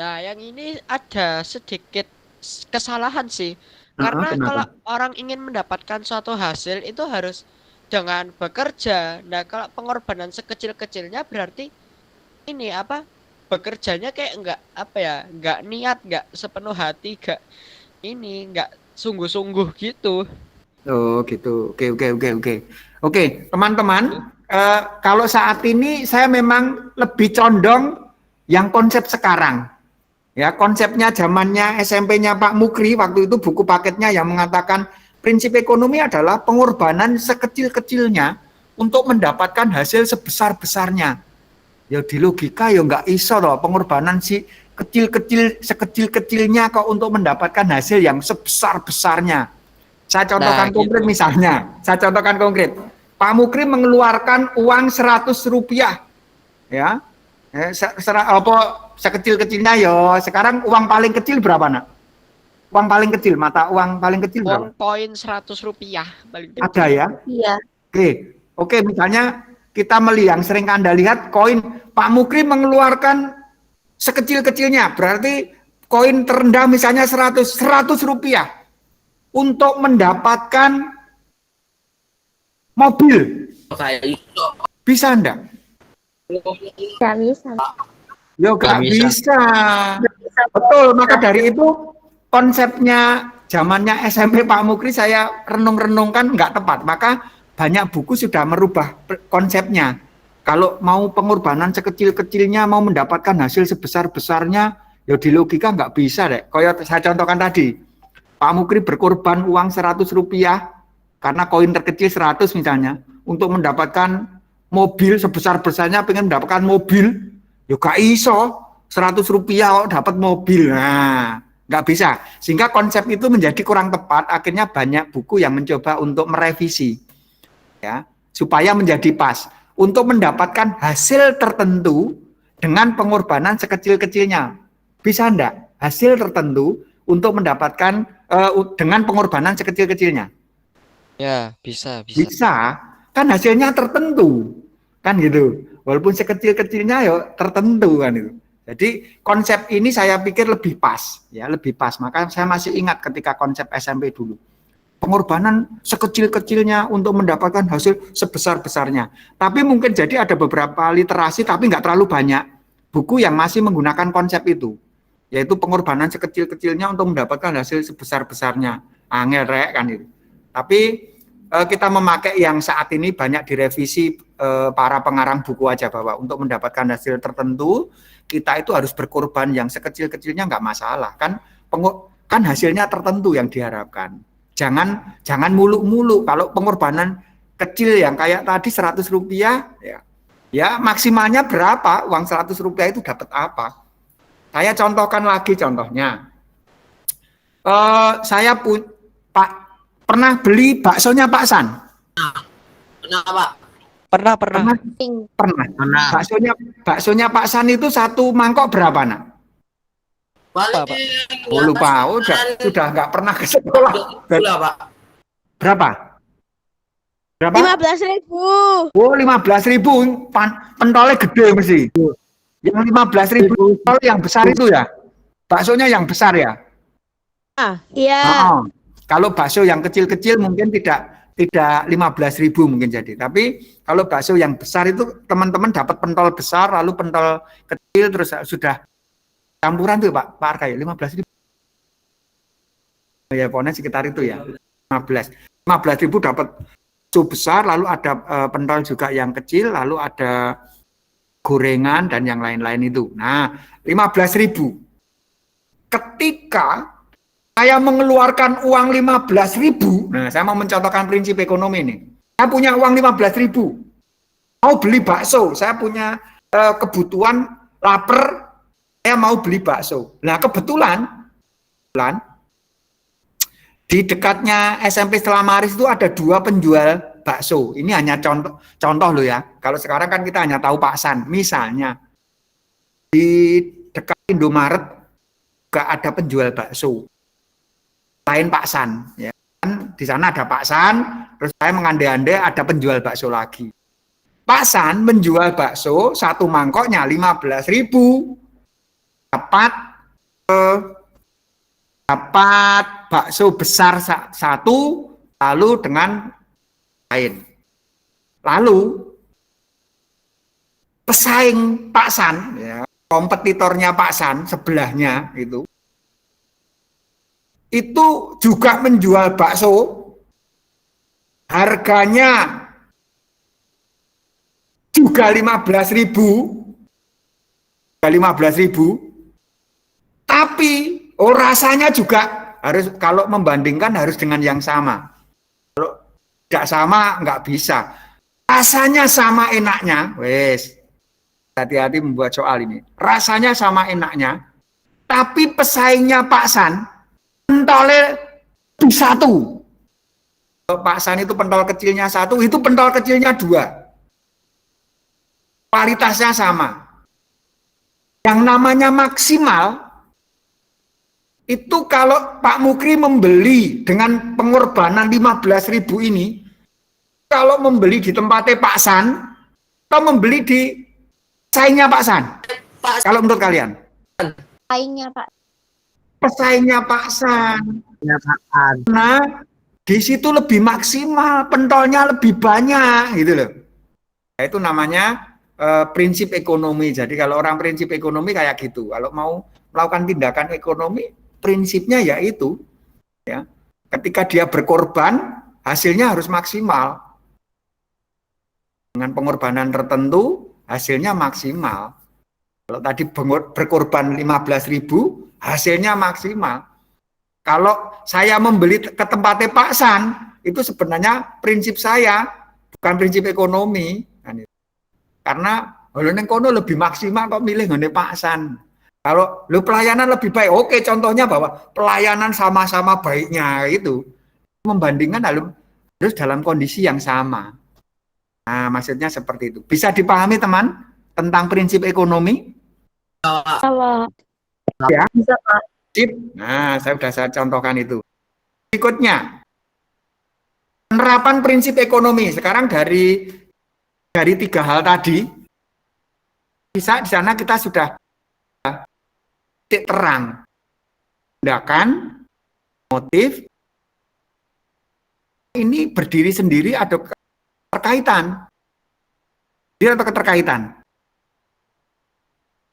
Nah, yang ini ada sedikit kesalahan sih. Karena kalau orang ingin mendapatkan suatu hasil itu harus dengan bekerja. Nah, kalau pengorbanan sekecil-kecilnya berarti ini apa bekerjanya kayak enggak apa ya, enggak niat, enggak sepenuh hati, enggak sungguh-sungguh gitu. Oh gitu. Oke, teman-teman, kalau saat ini saya memang lebih condong yang konsep sekarang. Ya, konsepnya zamannya SMP-nya Pak Mukri waktu itu buku paketnya yang mengatakan prinsip ekonomi adalah pengorbanan sekecil-kecilnya untuk mendapatkan hasil sebesar-besarnya. Ya di logika ya nggak iso loh pengorbanan si kecil-kecil sekecil-kecilnya kok untuk mendapatkan hasil yang sebesar-besarnya. Saya contohkan konkret Gitu. misalnya, saya contohkan konkret. Pak Mukri mengeluarkan uang 100 rupiah, ya, apa sekecil-kecilnya ya. Sekarang uang paling kecil berapa nak? Uang paling kecil, mata uang paling kecil berapa? Uang poin 100 rupiah paling Ada kecil. ya? Iya. Oke, misalnya kita melihat yang sering Anda lihat koin Pak Mukri mengeluarkan sekecil-kecilnya, berarti koin terendah misalnya 100 rupiah untuk mendapatkan mobil. Bisa enggak? Tidak bisa. Ya nggak Nggak bisa. bisa. Betul, maka dari itu konsepnya zamannya SMP Pak Mukri saya renung-renungkan nggak tepat. Maka banyak buku sudah merubah konsepnya. Kalau mau pengorbanan sekecil-kecilnya, mau mendapatkan hasil sebesar-besarnya, ya di logika nggak bisa deh. Kayak saya contohkan tadi, Pak Mukri berkorban uang 100 rupiah, karena koin terkecil 100 misalnya, untuk mendapatkan mobil sebesar-besarnya, pengen mendapatkan mobil, ya gak iso, 100 rupiah kok dapat mobil. Nah, nggak bisa. Sehingga konsep itu menjadi kurang tepat, akhirnya banyak buku yang mencoba untuk merevisi. Ya, supaya menjadi pas. Untuk mendapatkan hasil tertentu dengan pengorbanan sekecil-kecilnya. Bisa enggak? Hasil tertentu untuk mendapatkan dengan pengorbanan sekecil-kecilnya. Ya, bisa. Bisa, kan hasilnya tertentu. Kan gitu. Walaupun sekecil-kecilnya ya tertentu kan itu. Jadi konsep ini saya pikir lebih pas, ya lebih pas. Maka saya masih ingat ketika konsep SMP dulu. Pengorbanan sekecil-kecilnya untuk mendapatkan hasil sebesar-besarnya. Tapi mungkin jadi ada beberapa literasi tapi nggak terlalu banyak buku yang masih menggunakan konsep itu. Yaitu pengorbanan sekecil-kecilnya untuk mendapatkan hasil sebesar-besarnya. Angel rek kan itu. Tapi kita memakai yang saat ini banyak direvisi para pengarang buku aja bahwa untuk mendapatkan hasil tertentu kita itu harus berkorban yang sekecil-kecilnya nggak masalah kan hasilnya tertentu yang diharapkan. Jangan muluk-muluk. Kalau pengorbanan kecil yang kayak tadi 100 rupiah, ya maksimalnya berapa? Uang 100 rupiah itu dapat apa? Saya contohkan lagi contohnya. Saya pernah beli baksonya Pak San. Pernah. Pernah. Baksonya Pak San itu satu mangkok berapa nak? Lupa, sudah nggak pernah ke sekolah. Berapa? 15.000. Oh, 15.000. Pentolnya gede mesti. Yang 15.000 pentol yang besar itu ya? Baksonya yang besar ya? Iya. Kalau bakso yang kecil-kecil mungkin tidak 15.000 mungkin jadi. Tapi kalau bakso yang besar itu teman-teman dapat pentol besar, lalu pentol kecil, terus sudah campuran tuh Pak Arka ya 15.000. Ya pokoknya sekitar itu ya. 15.000 dapat bakso besar, lalu ada pentol juga yang kecil, lalu ada gorengan dan yang lain-lain itu. Nah, 15.000. Ketika saya mengeluarkan uang 15.000, nah saya mau mencontohkan prinsip ekonomi ini. Saya punya uang 15.000, mau beli bakso, saya punya kebutuhan lapar, saya mau beli bakso. Nah kebetulan di dekatnya SMP Selamaris itu ada 2 penjual bakso. Ini hanya contoh loh ya. Kalau sekarang kan kita hanya tahu Pak San. Misalnya di dekat Indomaret juga ada penjual bakso. Lain Pak San, ya kan di sana ada Pak San, terus saya mengandai-andai ada penjual bakso lagi. Pak San menjual bakso satu mangkoknya 15.000, dapat bakso besar satu, lalu dengan lain. Lalu pesaing Pak San, ya, kompetitornya Pak San sebelahnya itu juga menjual bakso, harganya juga 15.000, tapi rasanya juga harus, kalau membandingkan harus dengan yang sama. Kalau tidak sama nggak bisa. Rasanya sama enaknya, wes. Hati-hati membuat soal ini. Rasanya sama enaknya, tapi pesaingnya Pak San pentolnya di satu. Pak San itu pentol kecilnya satu, itu pentol kecilnya dua. Kualitasnya sama. Yang namanya maksimal, itu kalau Pak Mukri membeli dengan pengorbanan 15.000 ini, kalau membeli di tempatnya Pak San, atau membeli di pesaingnya Pak San? Kalau menurut kalian? Lainnya Pak. Pesaingnya Pak San. Nah, di situ lebih maksimal, pentolnya lebih banyak, gitu loh. Nah, itu namanya prinsip ekonomi. Jadi kalau orang prinsip ekonomi kayak gitu. Kalau mau melakukan tindakan ekonomi, prinsipnya yaitu, ya, ketika dia berkorban, hasilnya harus maksimal. Dengan pengorbanan tertentu, hasilnya maksimal. Kalau tadi berkorban 15.000, hasilnya maksimal. Kalau saya membeli ke tempatnya Pak San, itu sebenarnya prinsip saya, bukan prinsip ekonomi. Karena neng kono lebih maksimal kok milih ngene Pak San. Kalau lu pelayanan lebih baik, oke, contohnya bahwa pelayanan sama-sama baiknya itu membandingkan harus dalam kondisi yang sama. Nah, maksudnya seperti itu. Bisa dipahami teman tentang prinsip ekonomi? Kalau Ya. bisa Pak. Sip. Nah, saya contohkan itu. Berikutnya, penerapan prinsip ekonomi. Sekarang dari 3 hal tadi, bisa di sana kita sudah titik terang. Tindakan, motif, ini berdiri sendiri atau keterkaitan. Dia atau keterkaitan?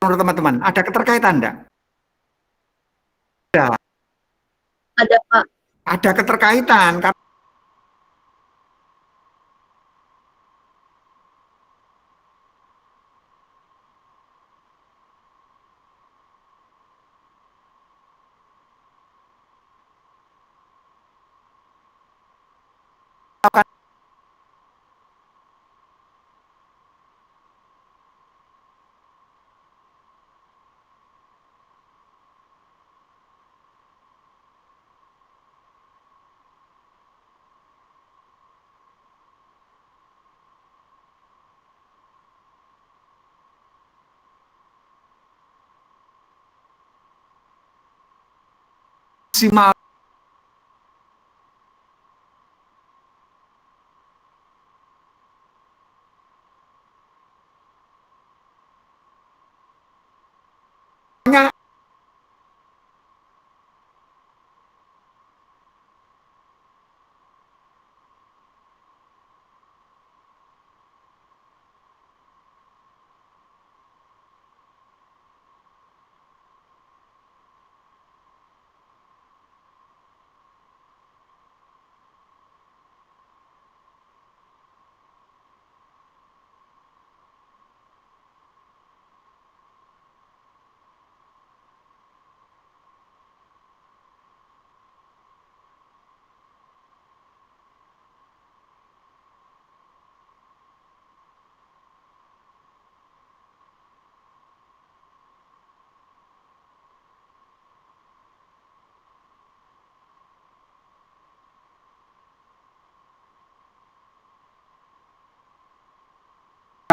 Menurut teman-teman, ada keterkaitan enggak? Ada. Ada Pak. Ada keterkaitan. Maksimal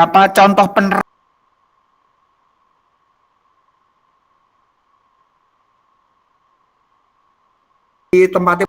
berapa contoh penerapan di tempatnya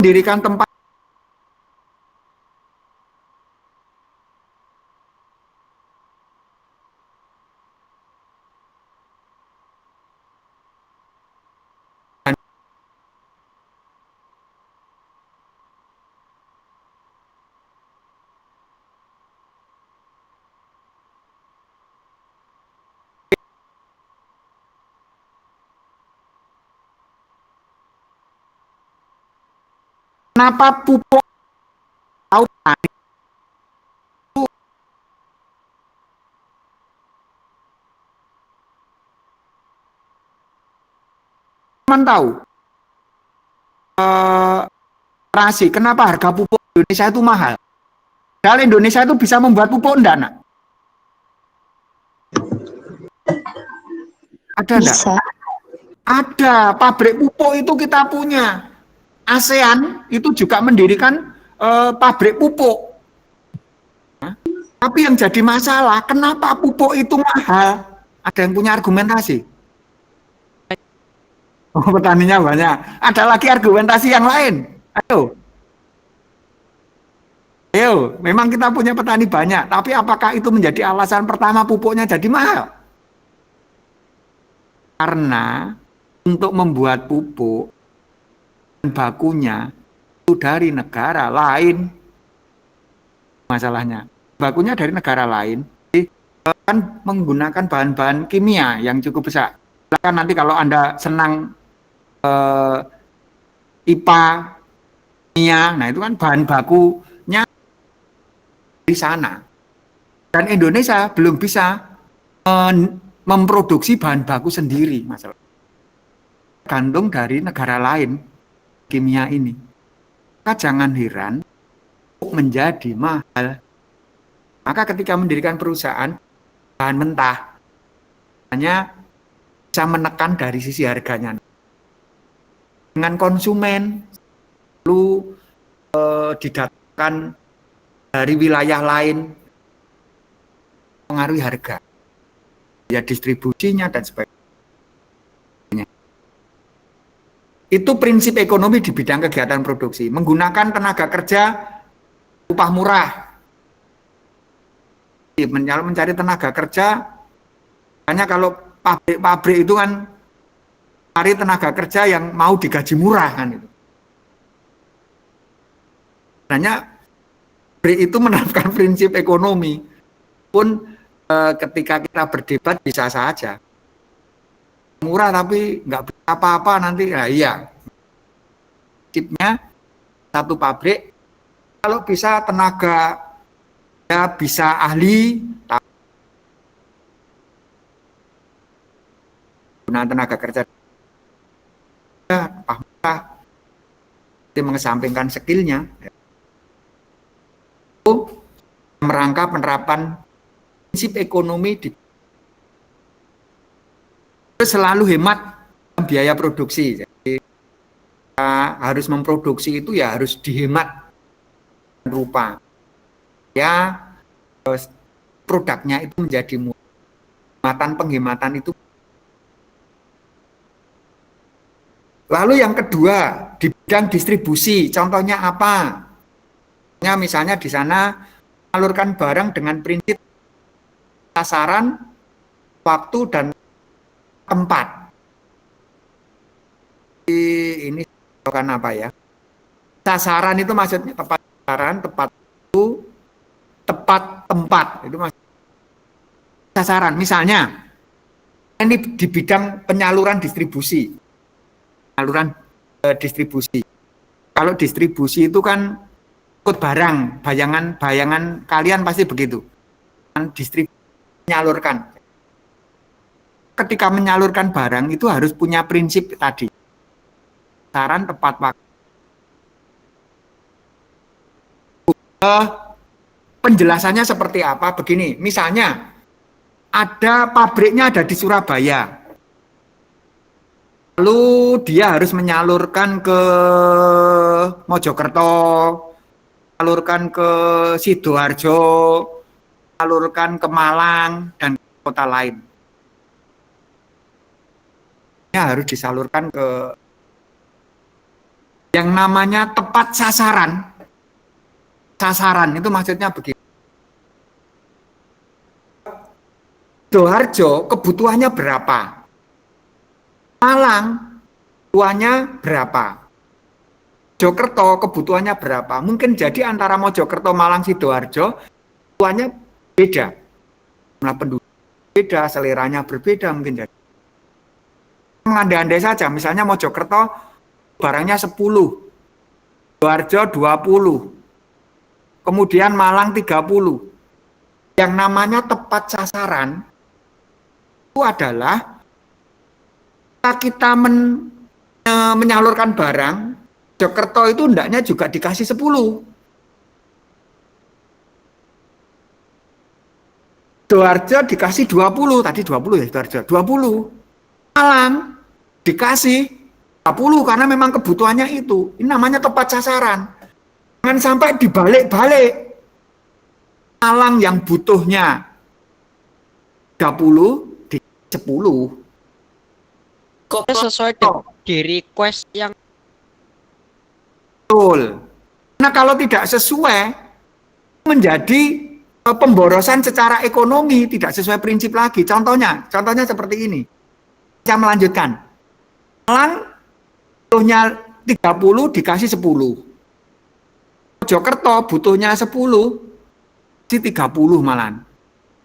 mendirikan tempat kenapa pupuk tahu teman tahu kenapa harga pupuk Indonesia itu mahal? Padahal Indonesia itu bisa membuat pupuk enggak, nak? Ada enggak? Bisa. Ada, pabrik pupuk itu kita punya. ASEAN itu juga mendirikan pabrik pupuk. Nah, tapi yang jadi masalah, kenapa pupuk itu mahal? Ada yang punya argumentasi? Oh, petaninya banyak. Ada lagi argumentasi yang lain. Ayo. Ayo, memang kita punya petani banyak, tapi apakah itu menjadi alasan pertama pupuknya jadi mahal? Karena untuk membuat pupuk, bakunya itu dari negara lain. Masalahnya, bakunya dari negara lain, kan menggunakan bahan-bahan kimia yang cukup besar. Silakan nanti kalau Anda senang IPA, kimia, nah itu kan bahan bakunya di sana. Dan Indonesia belum bisa memproduksi bahan baku sendiri, masalah. Gantung dari negara lain kimia ini. Maka jangan heran menjadi mahal. Maka ketika mendirikan perusahaan bahan mentah, hanya bisa menekan dari sisi harganya. Dengan konsumen lalu didatangkan dari wilayah lain mengaruhi harga, ya distribusinya dan sebagainya. Itu prinsip ekonomi di bidang kegiatan produksi, menggunakan tenaga kerja upah murah. Mencari tenaga kerja, hanya kalau pabrik itu kan cari tenaga kerja yang mau digaji murah kan itu. Hanya itu menerapkan prinsip ekonomi pun ketika kita berdebat bisa saja murah tapi nggak bisa apa-apa nanti, nah iya prinsipnya satu pabrik kalau bisa tenaga ya bisa ahli guna tenaga kerja murah mengesampingkan skillnya merangka penerapan prinsip ekonomi selalu hemat biaya produksi. Jadi harus memproduksi itu ya harus dihemat rupa. Ya produknya itu menjadi murah. Penghematan itu. Lalu yang kedua di bidang distribusi, contohnya apa? Misalnya di sana mengalurkan barang dengan prinsip sasaran, waktu, dan tempat. Ini bukan apa ya? Sasaran itu maksudnya tepat sasaran, tepat waktu, tepat tempat. Itu maksudnya sasaran. Misalnya, ini di bidang penyaluran distribusi. Penyaluran distribusi. Kalau distribusi itu kan ikut barang, bayangan kalian pasti begitu. Distribusi menyalurkan. Ketika menyalurkan barang itu harus punya prinsip tadi. Saran tepat waktu. Penjelasannya seperti apa? Begini, misalnya ada pabriknya ada di Surabaya. Lalu dia harus menyalurkan ke Mojokerto, menyalurkan ke Sidoarjo, menyalurkan ke Malang dan kota lain. Harus disalurkan ke Yang namanya tepat sasaran. Sasaran itu maksudnya begini. Sidoarjo kebutuhannya berapa? Malang kebutuhannya berapa? Mojokerto kebutuhannya berapa? Mungkin jadi antara Mojokerto, Malang, Sidoarjo kebutuhannya beda. Jumlah penduduk beda, seleranya berbeda mungkin jadi. Mengandai-andai saja, misalnya Mojokerto barangnya 10, Sidoarjo 20, kemudian Malang 30. Yang namanya tepat sasaran itu adalah kita menyalurkan barang, Jakarta itu hendaknya juga dikasih 10. Sidoarjo dikasih 20, tadi 20 ya Sidoarjo, 20. Malang dikasih 20 karena memang kebutuhannya itu. Ini namanya tepat sasaran. Jangan sampai dibalik-balik. Malang yang butuhnya 30 di 10. Kok sesuai di request yang betul. Nah, kalau tidak sesuai menjadi pemborosan secara ekonomi, tidak sesuai prinsip lagi. Contohnya seperti ini. Saya melanjutkan. Malang butuhnya 30 dikasih 10. Mojokerto butuhnya 10 di 30 malah.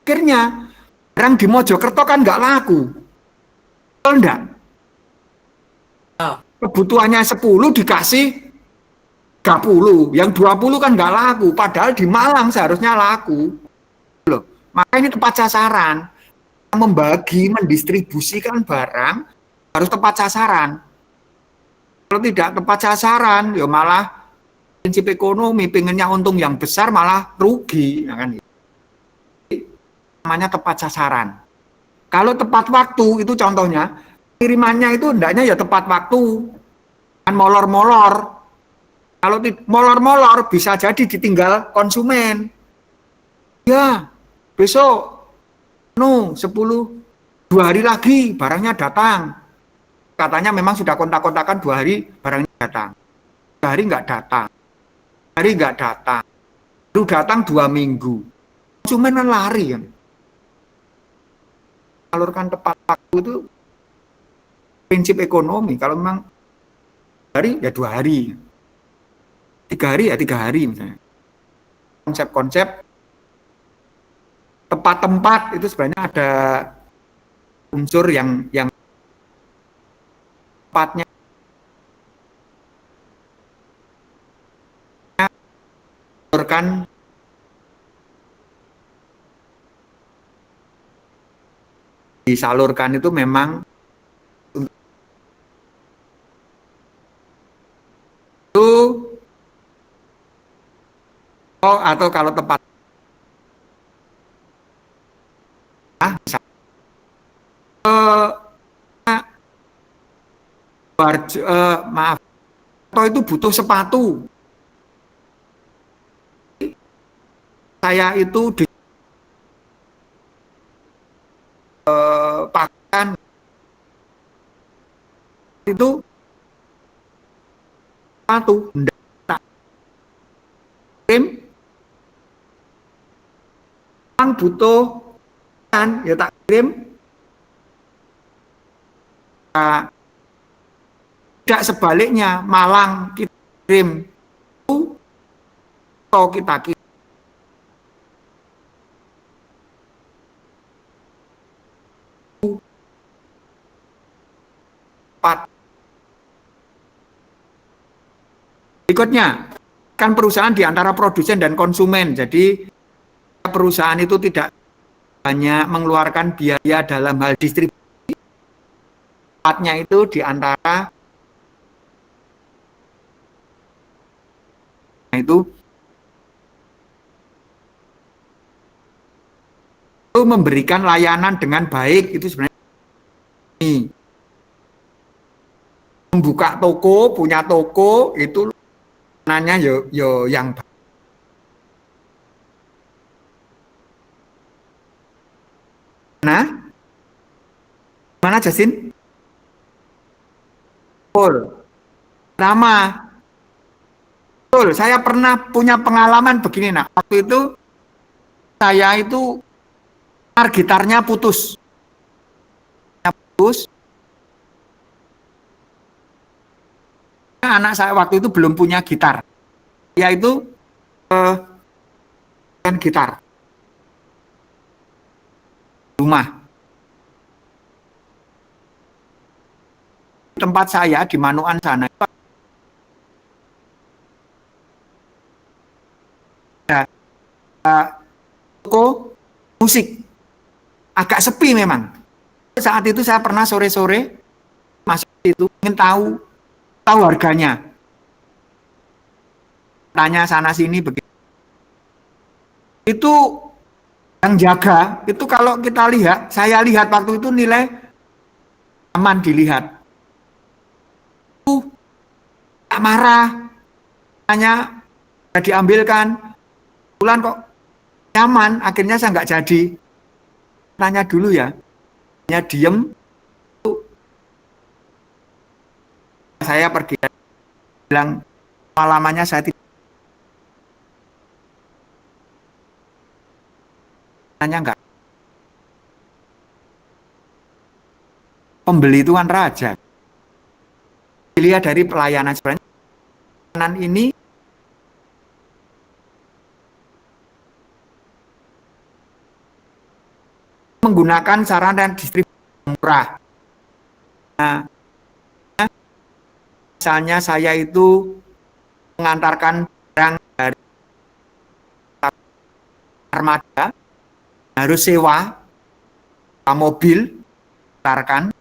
Akhirnya barang di Mojokerto kan nggak laku. Betul enggak? Kebutuhannya 10 dikasih 30, yang 20 kan nggak laku, padahal di Malang seharusnya laku. Loh, maka ini tepat sasaran. Membagi, mendistribusikan barang harus tepat sasaran. Kalau tidak tepat sasaran, ya malah prinsip ekonomi, pengennya untung yang besar malah rugi. Ya kan? Namanya tepat sasaran. Kalau tepat waktu, itu contohnya, kirimannya itu hendaknya ya tepat waktu, kan molor-molor. Kalau molor-molor bisa jadi ditinggal konsumen. Ya, besok 10 2 hari lagi barangnya datang. Katanya memang sudah kontak-kontakan 2 hari barangnya datang. 2 hari nggak datang. 2 hari nggak datang. Baru datang 2 minggu. Konsumen kan lari kan. Salurkan tepat waktu itu prinsip ekonomi. Kalau memang 2 hari ya 2 hari. 3 hari ya 3 hari misalnya. Konsep-konsep tempat-tempat itu sebenarnya ada unsur yang tempatnya disalurkan itu memang itu atau kalau tepat maaf, atau itu butuh sepatu. Saya itu di pakaian itu sepatu tak kirim, orang butuh kan ya tak kirim. Tidak sebaliknya, Malang kita kirim atau kita kirim berikutnya kan perusahaan di antara produsen dan konsumen. Jadi perusahaan itu tidak hanya mengeluarkan biaya dalam hal distribusi, tempatnya itu di antara itu memberikan layanan dengan baik. Itu sebenarnya ini membuka toko, punya toko itu nanya yo yang mana Jasin? Pertama Betul, saya pernah punya pengalaman begini, nak. Waktu itu saya itu gitarnya putus. Putus. Anak saya waktu itu belum punya gitar. Dia itu main gitar rumah. Tempat saya di Manuan sana itu ada toko musik. Agak sepi memang. Saat itu saya pernah sore-sore masuk itu ingin tahu harganya. Tanya sana sini begitu. Itu yang jaga itu kalau kita lihat, saya lihat waktu itu nilai aman dilihat. Marah, tanya diambilkan, bulan kok nyaman, akhirnya saya nggak jadi. Tanya dulu ya, hanya diem. Saya pergi bilang pengalamannya saya tidak tanya enggak. Pembeli itu kan raja. Dilihat dari pelayanan sebenarnya pelayanan ini menggunakan sarana dan distribusi murah. Nah, misalnya saya itu mengantarkan barang dari armada, harus sewa mobil, antarkan,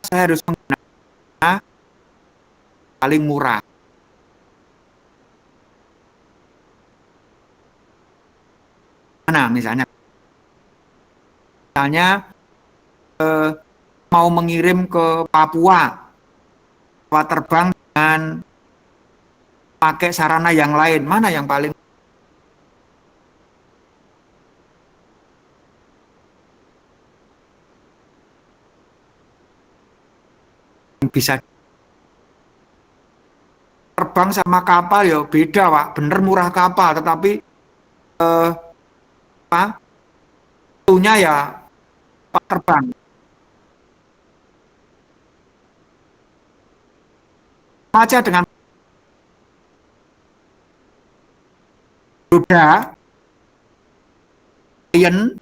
saya harus menggunakan paling murah. Nah, misalnya mau mengirim ke Papua, terbang dengan pakai sarana yang lain, mana yang paling bisa terbang sama kapal ya beda, Pak. Bener murah kapal, tetapi waktunya ya terbang. Aja dengan roda, lion,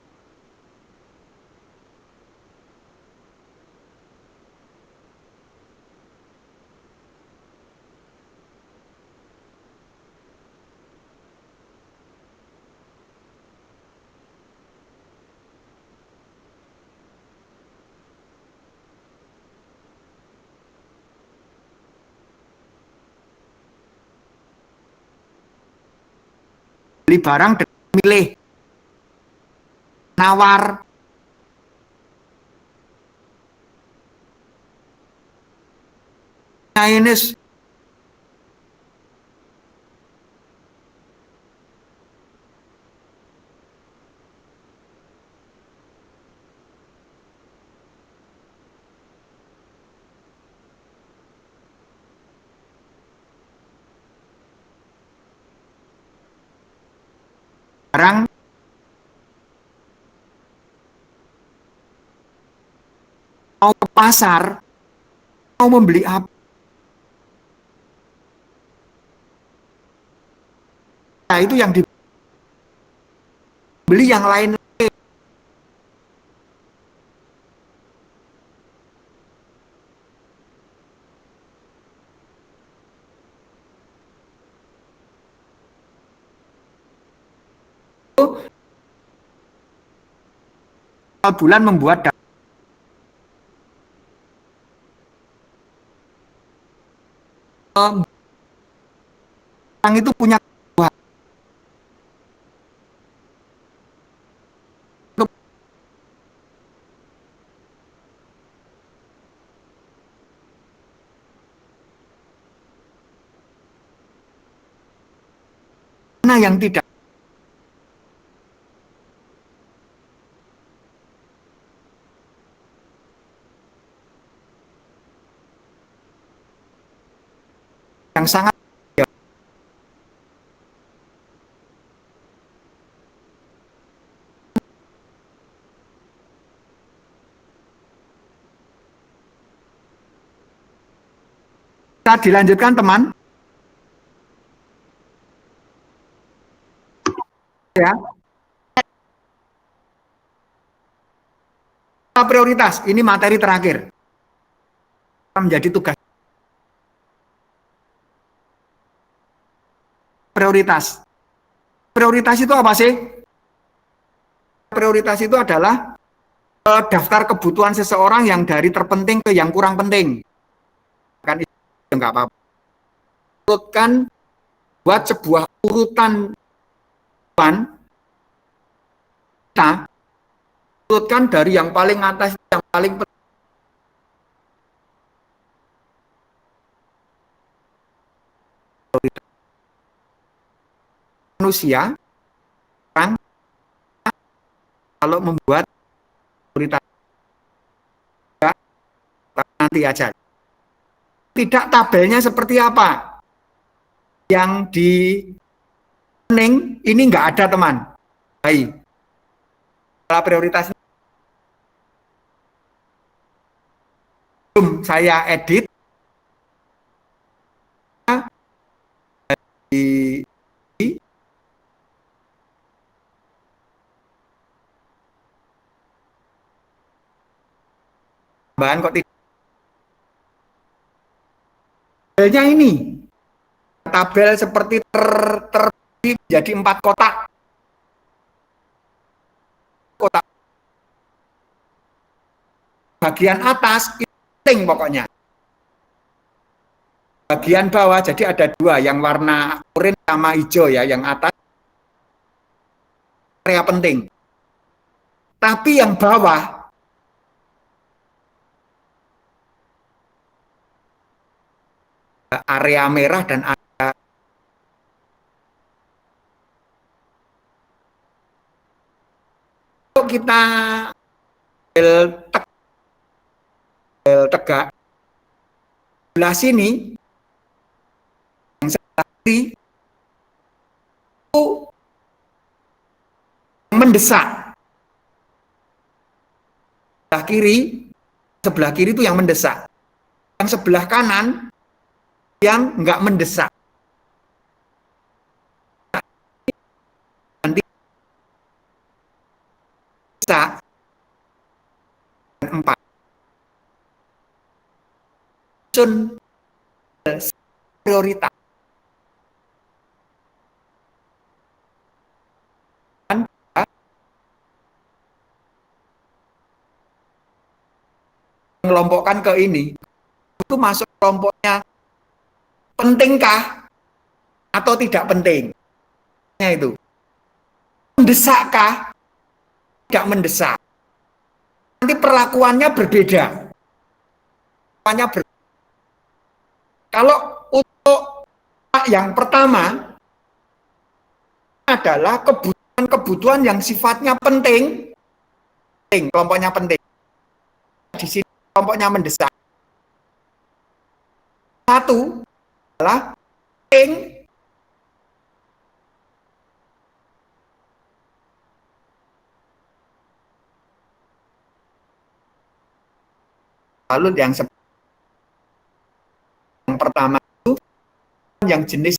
beli barang dengan milih, nawar. Nah ini barang mau ke pasar, mau membeli apa? Nah, itu yang dibeli yang lain. Bulan membuat orang itu punya mana yang tidak. Yang sangat Bisa dilanjutkan teman? Ya. Prioritas, ini materi terakhir. Menjadi tugas. Prioritas. Prioritas itu apa sih? Prioritas itu adalah daftar kebutuhan seseorang yang dari terpenting ke yang kurang penting. Kan itu enggak apa-apa. Urutkan, buat sebuah urutan kita, urutkan dari yang paling atas yang paling penting. Manusia kan kalau membuat prioritas nanti aja. Tidak tabelnya seperti apa? Yang di kuning ini enggak ada teman. Baik. Prioritas belum saya edit di bahan kok tidak. Tabelnya ini tabel seperti terbagi jadi 4 kotak. Kotak bagian atas itu penting pokoknya. Bagian bawah jadi ada 2, yang warna oranye sama hijau ya, yang atas area penting. Tapi yang bawah area merah dan area kalau kita tegak sebelah sini yang sebelah kiri itu mendesak. Sebelah kiri itu yang mendesak. Yang sebelah kanan yang enggak mendesak. Nanti bisa 4. Sun prioritas. Mengelompokkan ke ini itu masuk kelompoknya pentingkah atau tidak penting? Itu mendesakkah, tidak mendesak. Nanti perlakuannya berbeda. Kalau untuk yang pertama adalah kebutuhan yang sifatnya penting, kelompoknya penting. Di sini kelompoknya mendesak. 1 adalah penting. Lalu yang pertama itu yang jenis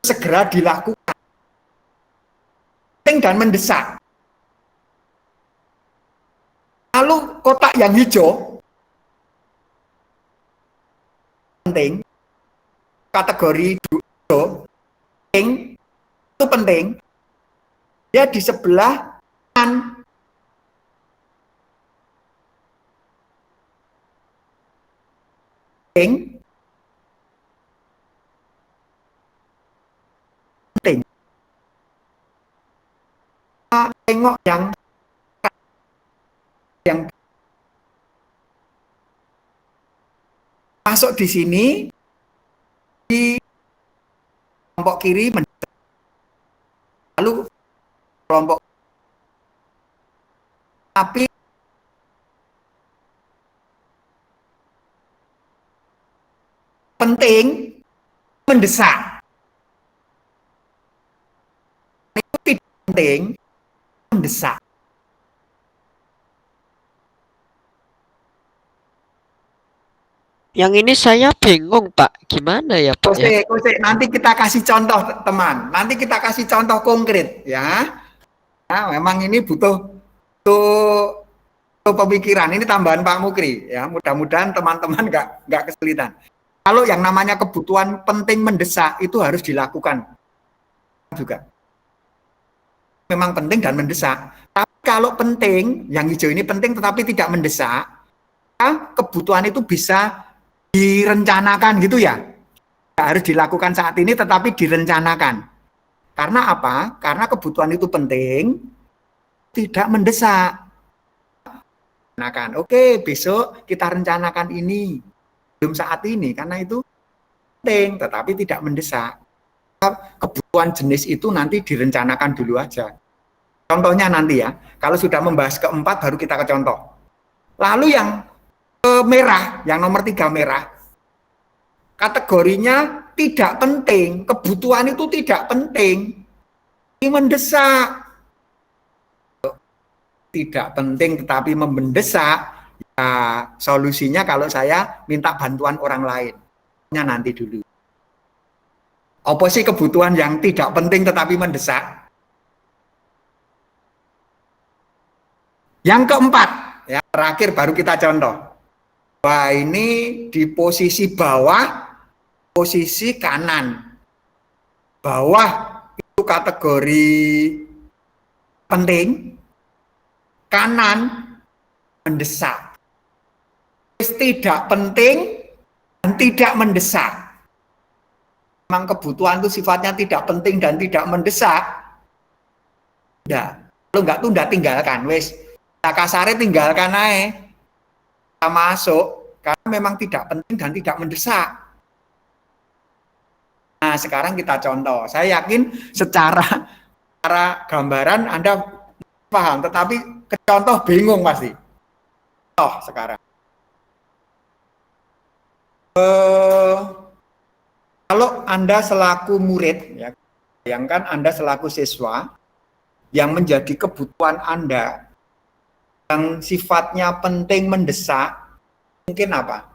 segera dilakukan, penting dan mendesak. Lalu kotak yang hijau penting, kategori hijau penting, itu penting. Dia di sebelah kanan. Penting. Tengok yang masuk di sini di kelompok kiri, lalu kelompok tapi penting mendesak. Itu tidak penting mendesak. Yang ini saya bingung, Pak. Gimana ya, Pak ya? Kose, nanti kita kasih contoh, teman. Nanti kita kasih contoh konkret, ya. Nah, memang ini butuh pemikiran. Ini tambahan Pak Mukri, ya. Mudah-mudahan teman-teman nggak kesulitan. Kalau yang namanya kebutuhan penting mendesak itu harus dilakukan juga. Memang penting dan mendesak. Tapi kalau penting, yang hijau ini penting tetapi tidak mendesak, kebutuhan itu bisa direncanakan gitu ya. Tidak harus dilakukan saat ini tetapi direncanakan. Karena apa? Karena kebutuhan itu penting, tidak mendesak. Oke, besok kita rencanakan ini. Belum saat ini karena itu penting tetapi tidak mendesak. Kebutuhan jenis itu nanti direncanakan dulu aja. Contohnya nanti ya, kalau sudah membahas keempat baru kita ke contoh. Lalu yang merah, yang nomor 3 merah, kategorinya tidak penting, kebutuhan itu tidak penting, ini mendesak. Tidak penting tetapi mendesak, ya solusinya kalau saya minta bantuan orang lain. Nanti dulu. Apa sih kebutuhan yang tidak penting tetapi mendesak? Yang keempat, ya terakhir baru kita contoh. Wah, ini di posisi bawah, posisi kanan. Bawah itu kategori penting, kanan mendesak. Tidak penting dan tidak mendesak. Memang kebutuhan itu sifatnya tidak penting dan tidak mendesak. Kalau enggak tunda tinggalkan, wes. Kasare tinggalkan aja. Masuk karena memang tidak penting dan tidak mendesak. Nah, sekarang kita contoh. Saya yakin secara gambaran Anda paham, tetapi ke contoh bingung pasti. Contoh sekarang. Kalau Anda selaku murid, ya, bayangkan Anda selaku siswa yang menjadi kebutuhan Anda yang sifatnya penting mendesak, mungkin apa?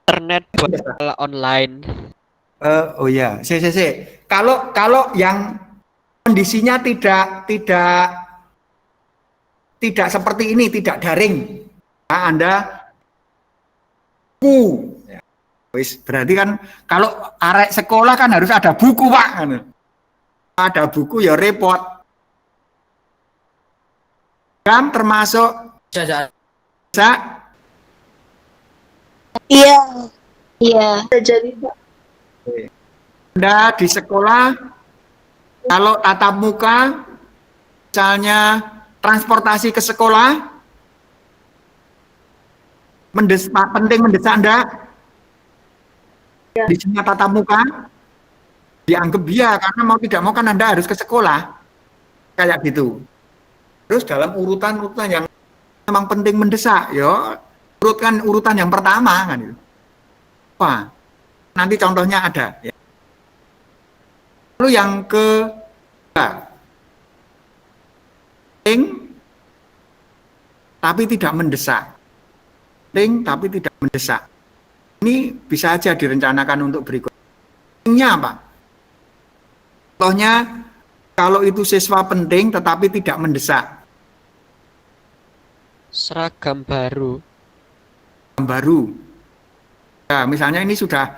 Internet buat online. Oh ya, Kalau yang kondisinya tidak seperti ini, tidak daring, nah, Anda buku. Ya. Berarti kan kalau arek sekolah kan harus ada buku, Pak. Ada buku ya repot. Termasuk Iya. Iya. Jadi Pak. Anda di sekolah kalau tatap muka misalnya transportasi ke sekolah penting mendesak Anda di sini tatap muka dianggap dia karena mau tidak mau kan Anda harus ke sekolah kayak gitu. Terus dalam urutan yang memang penting mendesak, ya urutkan urutan yang pertama kan itu. Wah, nanti contohnya ada. Ya. Lalu yang kedua, penting tapi tidak mendesak. Penting tapi tidak mendesak. Ini bisa aja direncanakan untuk berikut. Pentingnya apa? Contohnya kalau itu siswa penting tetapi tidak mendesak. Seragam baru. Ya, misalnya ini sudah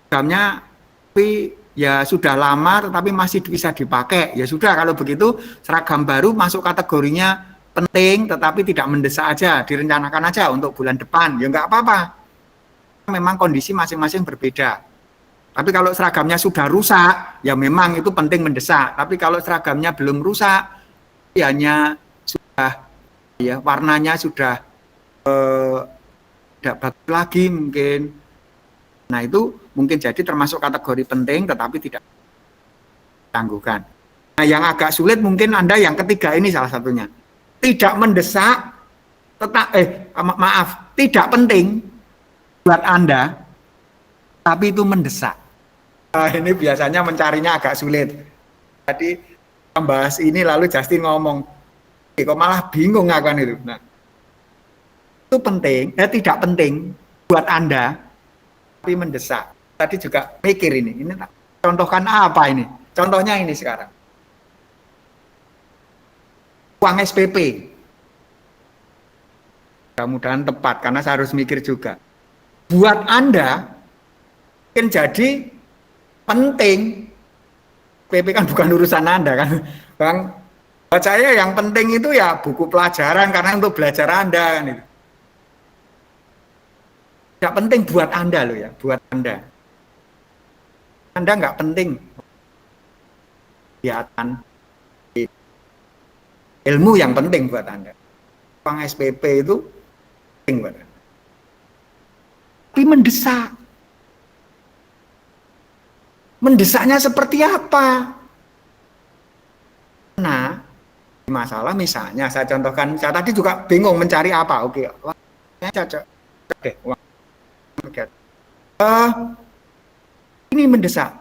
seragamnya tapi ya sudah lama tetapi masih bisa dipakai. Ya sudah kalau begitu seragam baru masuk kategorinya penting tetapi tidak mendesak aja, direncanakan aja untuk bulan depan. Ya enggak apa-apa. Memang kondisi masing-masing berbeda. Tapi kalau seragamnya sudah rusak, ya memang itu penting mendesak. Tapi kalau seragamnya belum rusak, ya hanya sudah ya warnanya sudah tidak bagus lagi mungkin. Nah itu mungkin jadi termasuk kategori penting tetapi tidak tangguhkan. Nah yang agak sulit mungkin Anda yang ketiga ini salah satunya. Tidak mendesak, tidak penting buat Anda, tapi itu mendesak. Nah, ini biasanya mencarinya agak sulit. Jadi membahas ini lalu Justin ngomong, kok malah bingung ngakuan itu. Nah, itu penting, tidak penting buat Anda, tapi mendesak. Tadi juga mikir ini contohkan apa ini? Contohnya ini sekarang. Uang SPP. Mudah-mudahan tepat, karena saya harus mikir juga. Buat Anda, mungkin jadi penting. SPP kan bukan urusan Anda kan, Bang. Buat saya yang penting itu ya buku pelajaran, karena untuk belajar Anda kan itu. Tidak penting buat Anda loh ya, buat Anda. Anda nggak penting. Kegiatan ilmu yang penting buat Anda. Uang SPP itu penting buat Anda. Tapi mendesak. Mendesaknya seperti apa? Nah, masalah misalnya saya contohkan, saya tadi juga bingung mencari apa. Oke, cocok. Oke, ini mendesak.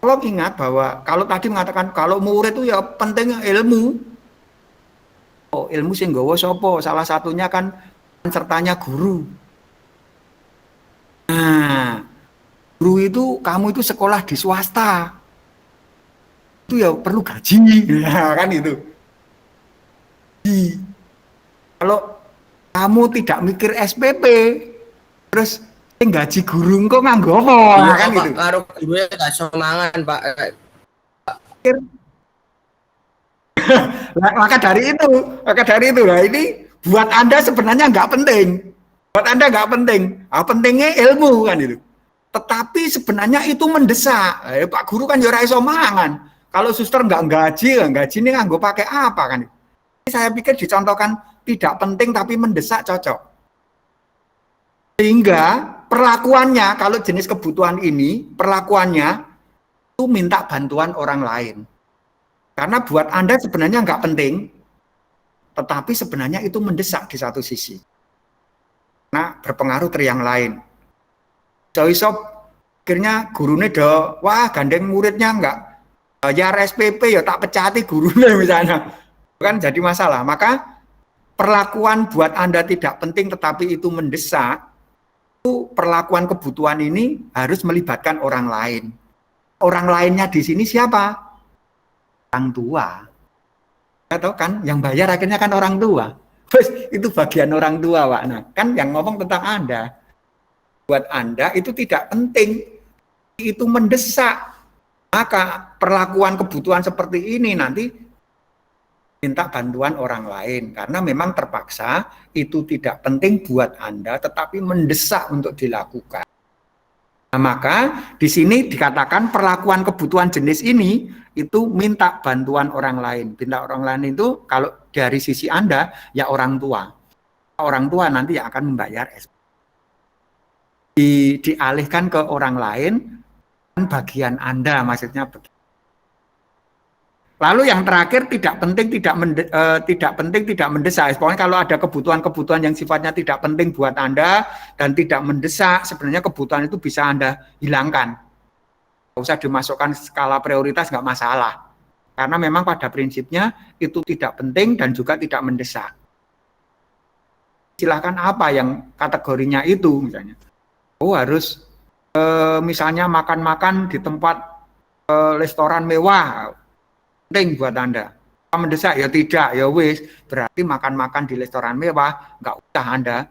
Kalau ingat bahwa kalau tadi mengatakan kalau murid itu ya penting ilmu. Oh, ilmu sing nggawa sapa? Salah satunya kan sertanya guru. Nah, guru itu kamu itu sekolah di swasta. Itu ya perlu gaji, ya, kan itu. Kalau kamu tidak mikir SPP, terus gaji guru kok nganggo apa? Iya, Kan Pak, gitu. karo gue gak semangan, Pak. Maka dari itu lah ini buat Anda sebenarnya nggak penting. Buat Anda nggak penting. Pentingnya ilmu kan itu. Tetapi sebenarnya itu mendesak. Pak guru kan ya ora iso mangan. Kalau suster nggak gaji ini nganggo pakai apa kan? Saya pikir dicontohkan tidak penting tapi mendesak cocok. Sehingga perlakuannya kalau jenis kebutuhan ini, perlakuannya itu minta bantuan orang lain. Karena buat Anda sebenarnya nggak penting, tetapi sebenarnya itu mendesak di satu sisi. Nah, berpengaruh ke yang lain. So, akhirnya gurunya wah gandeng muridnya nggak bayar SPP ya tak pecati gurunya misalnya. Kan jadi masalah. Maka perlakuan buat Anda tidak penting tetapi itu mendesak, itu perlakuan kebutuhan ini harus melibatkan orang lain. Orang lainnya di sini siapa? Orang tua. Atau kan yang bayar akhirnya kan orang tua. Itu bagian orang tua, Pak. Nah, kan yang ngomong tentang Anda. Buat Anda itu tidak penting. Itu mendesak. Maka perlakuan kebutuhan seperti ini nanti minta bantuan orang lain. Karena memang terpaksa itu tidak penting buat Anda, tetapi mendesak untuk dilakukan. Nah, maka di sini dikatakan perlakuan kebutuhan jenis ini itu minta bantuan orang lain. Minta orang lain itu kalau dari sisi Anda ya orang tua. Orang tua nanti yang akan membayar SPP. Dialihkan ke orang lain bagian Anda maksudnya begitu. Lalu yang terakhir tidak penting tidak mendesak. Pokoknya kalau ada kebutuhan-kebutuhan yang sifatnya tidak penting buat Anda dan tidak mendesak, sebenarnya kebutuhan itu bisa Anda hilangkan. Tidak usah dimasukkan skala prioritas, nggak masalah. Karena memang pada prinsipnya itu tidak penting dan juga tidak mendesak. Silahkan apa yang kategorinya itu misalnya. Oh harus misalnya makan-makan di tempat restoran mewah. Penting buat Anda. Mendesak ya tidak, ya wis. Berarti makan-makan di restoran mewah, nggak usah Anda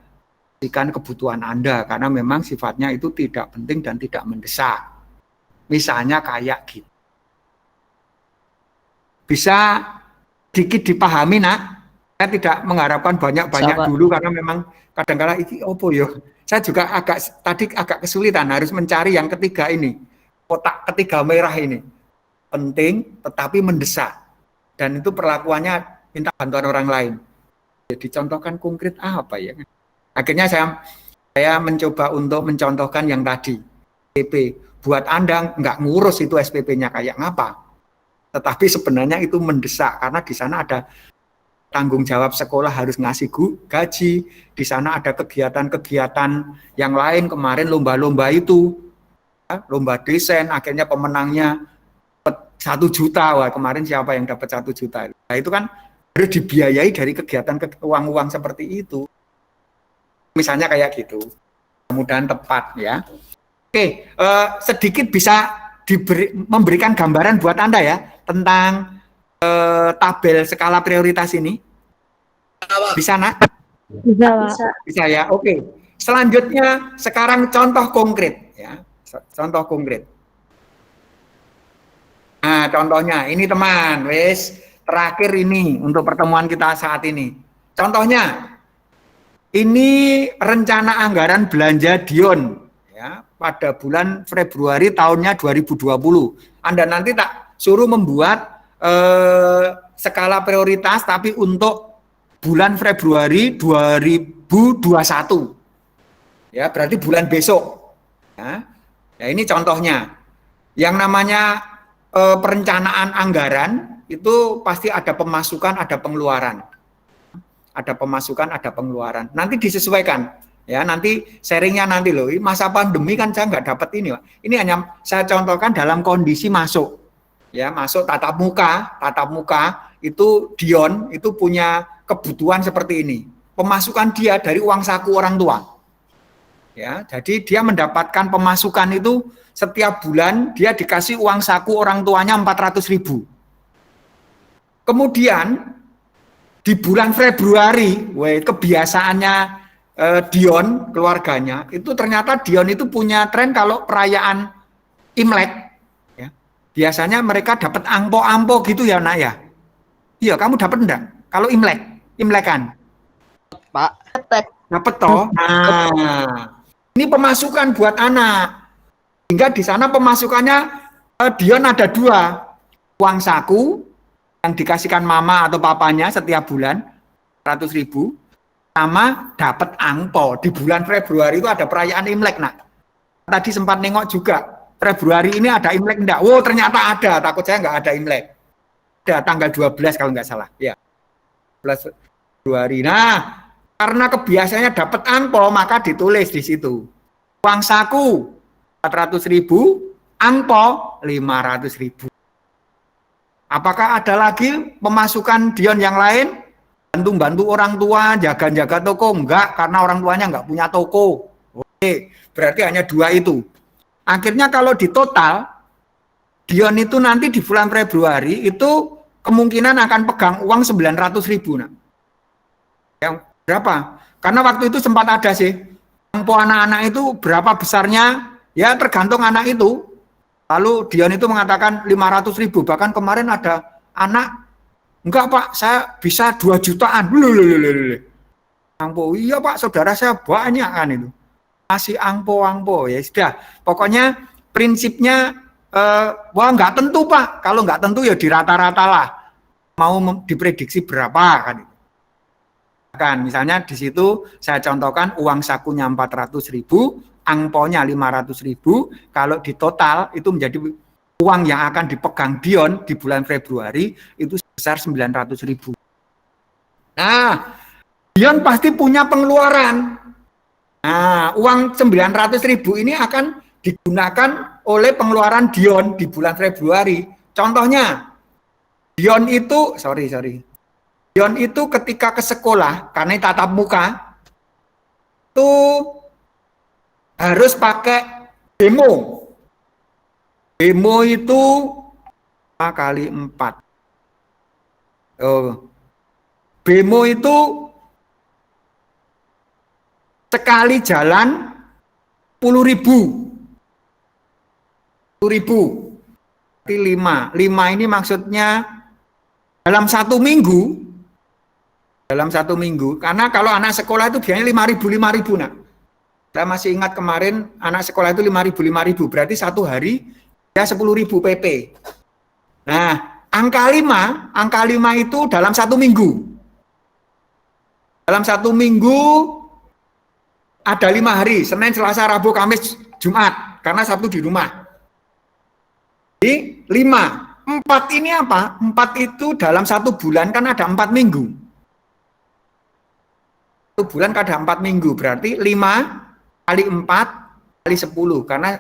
berikan kebutuhan Anda, karena memang sifatnya itu tidak penting dan tidak mendesak. Misalnya kayak gitu. Bisa sedikit dipahami, Nak? Saya tidak mengharapkan banyak-banyak dulu, karena memang kadang-kadang ini opo yo. Saya juga tadi agak kesulitan, harus mencari yang ketiga ini. Kotak ketiga merah ini. Penting tetapi mendesak, dan itu perlakuannya minta bantuan orang lain. Jadi contohkan konkret apa ya? Akhirnya saya mencoba untuk mencontohkan yang tadi SPP. Buat Anda nggak ngurus itu SPP-nya kayak ngapa, tetapi sebenarnya itu mendesak karena di sana ada tanggung jawab sekolah harus ngasih gaji, di sana ada kegiatan-kegiatan yang lain. Kemarin lomba-lomba itu, lomba desain, akhirnya pemenangnya 1 juta. Wah, kemarin siapa yang dapat 1 juta? Nah, itu kan harus dibiayai dari kegiatan uang-uang seperti itu. Misalnya kayak gitu. Mudah-mudahan tepat ya. Oke, sedikit bisa memberikan gambaran buat Anda ya tentang tabel skala prioritas ini. Bisa, Nak? Bisa, Pak. Bisa ya. Oke. Selanjutnya sekarang contoh konkret ya. Contoh konkret. Nah, contohnya ini teman, wes terakhir ini untuk pertemuan kita saat ini. Contohnya ini rencana anggaran belanja Dion ya pada bulan Februari tahunnya 2020. Anda nanti tak suruh membuat skala prioritas tapi untuk bulan Februari 2021. Ya, berarti bulan besok. Ya, ini contohnya. Yang namanya perencanaan anggaran itu pasti ada pemasukan, ada pengeluaran. Ada pemasukan, ada pengeluaran. Nanti disesuaikan. Ya, nanti sharingnya nanti loh. Masa pandemi kan saya nggak dapat ini, Pak. Ini hanya saya contohkan dalam kondisi masuk. Ya, masuk tatap muka itu Dion itu punya kebutuhan seperti ini. Pemasukan dia dari uang saku orang tua. Ya, jadi dia mendapatkan pemasukan itu setiap bulan dia dikasih uang saku orang tuanya 400.000. Kemudian di bulan Februari, kebiasaannya Dion keluarganya itu ternyata Dion itu punya tren kalau perayaan Imlek, ya, biasanya mereka dapat ampo-ampo gitu ya, Nak ya. Iya, kamu dapat enggak? Kalau Imlekan, Pak. dapat toh. Nah, ini pemasukan buat anak. Hingga di sana pemasukannya Dion ada dua. Uang saku yang dikasihkan mama atau papanya setiap bulan 100.000 sama dapat angpo. Di bulan Februari itu ada perayaan Imlek, Nak. Tadi sempat nengok juga. Februari ini ada Imlek enggak? Oh, ternyata ada. Takut saya enggak ada Imlek. Ada tanggal 12 kalau enggak salah. Ya. 12 Februari. Nah, karena kebiasaannya dapat angpo, maka ditulis di situ. Uang saku 400.000, angpo 500.000. Apakah ada lagi pemasukan Dion yang lain? Bantu-bantu orang tua, jaga-jaga toko? Enggak, karena orang tuanya enggak punya toko. Oke, berarti hanya dua itu. Akhirnya kalau di total, Dion itu nanti di bulan Februari itu kemungkinan akan pegang uang 900.000. Nah. Yang berapa? Karena waktu itu sempat ada sih, angpo anak-anak itu berapa besarnya, ya tergantung anak itu. Lalu Dion itu mengatakan 500.000, bahkan kemarin ada anak, enggak Pak, saya bisa 2 jutaan. Angpo, iya Pak, saudara saya banyak kan itu. Masih angpo-angpo, ya sudah. Pokoknya prinsipnya, wah enggak tentu Pak, kalau enggak tentu ya di rata-rata lah. Mau diprediksi berapa kan itu. Kan misalnya di situ saya contohkan uang sakunya 400.000, angponya 500.000, kalau di total itu menjadi uang yang akan dipegang Dion di bulan Februari itu sebesar 900.000. Nah, Dion pasti punya pengeluaran. Nah, uang 900.000 ini akan digunakan oleh pengeluaran Dion di bulan Februari. Contohnya, Dion itu, Dion itu ketika ke sekolah, karena tatap muka, itu harus pakai demo. Demo itu 5 kali 4. Demo itu sekali jalan 10.000. 10.000. Berarti 5. 5 ini maksudnya dalam 1 minggu. Dalam 1 minggu, karena kalau anak sekolah itu biasanya 5.000, Nak. Saya masih ingat kemarin anak sekolah itu 5.000, berarti 1 hari ya 10.000 PP. Nah, angka 5 itu dalam 1 minggu. Dalam 1 minggu ada 5 hari, Senin, Selasa, Rabu, Kamis, Jumat, karena Sabtu di rumah. Jadi 5. 4 ini apa? 4 itu dalam 1 bulan kan ada 4 minggu. 1 bulan ada 4 minggu, berarti 5 kali 4 kali 10, karena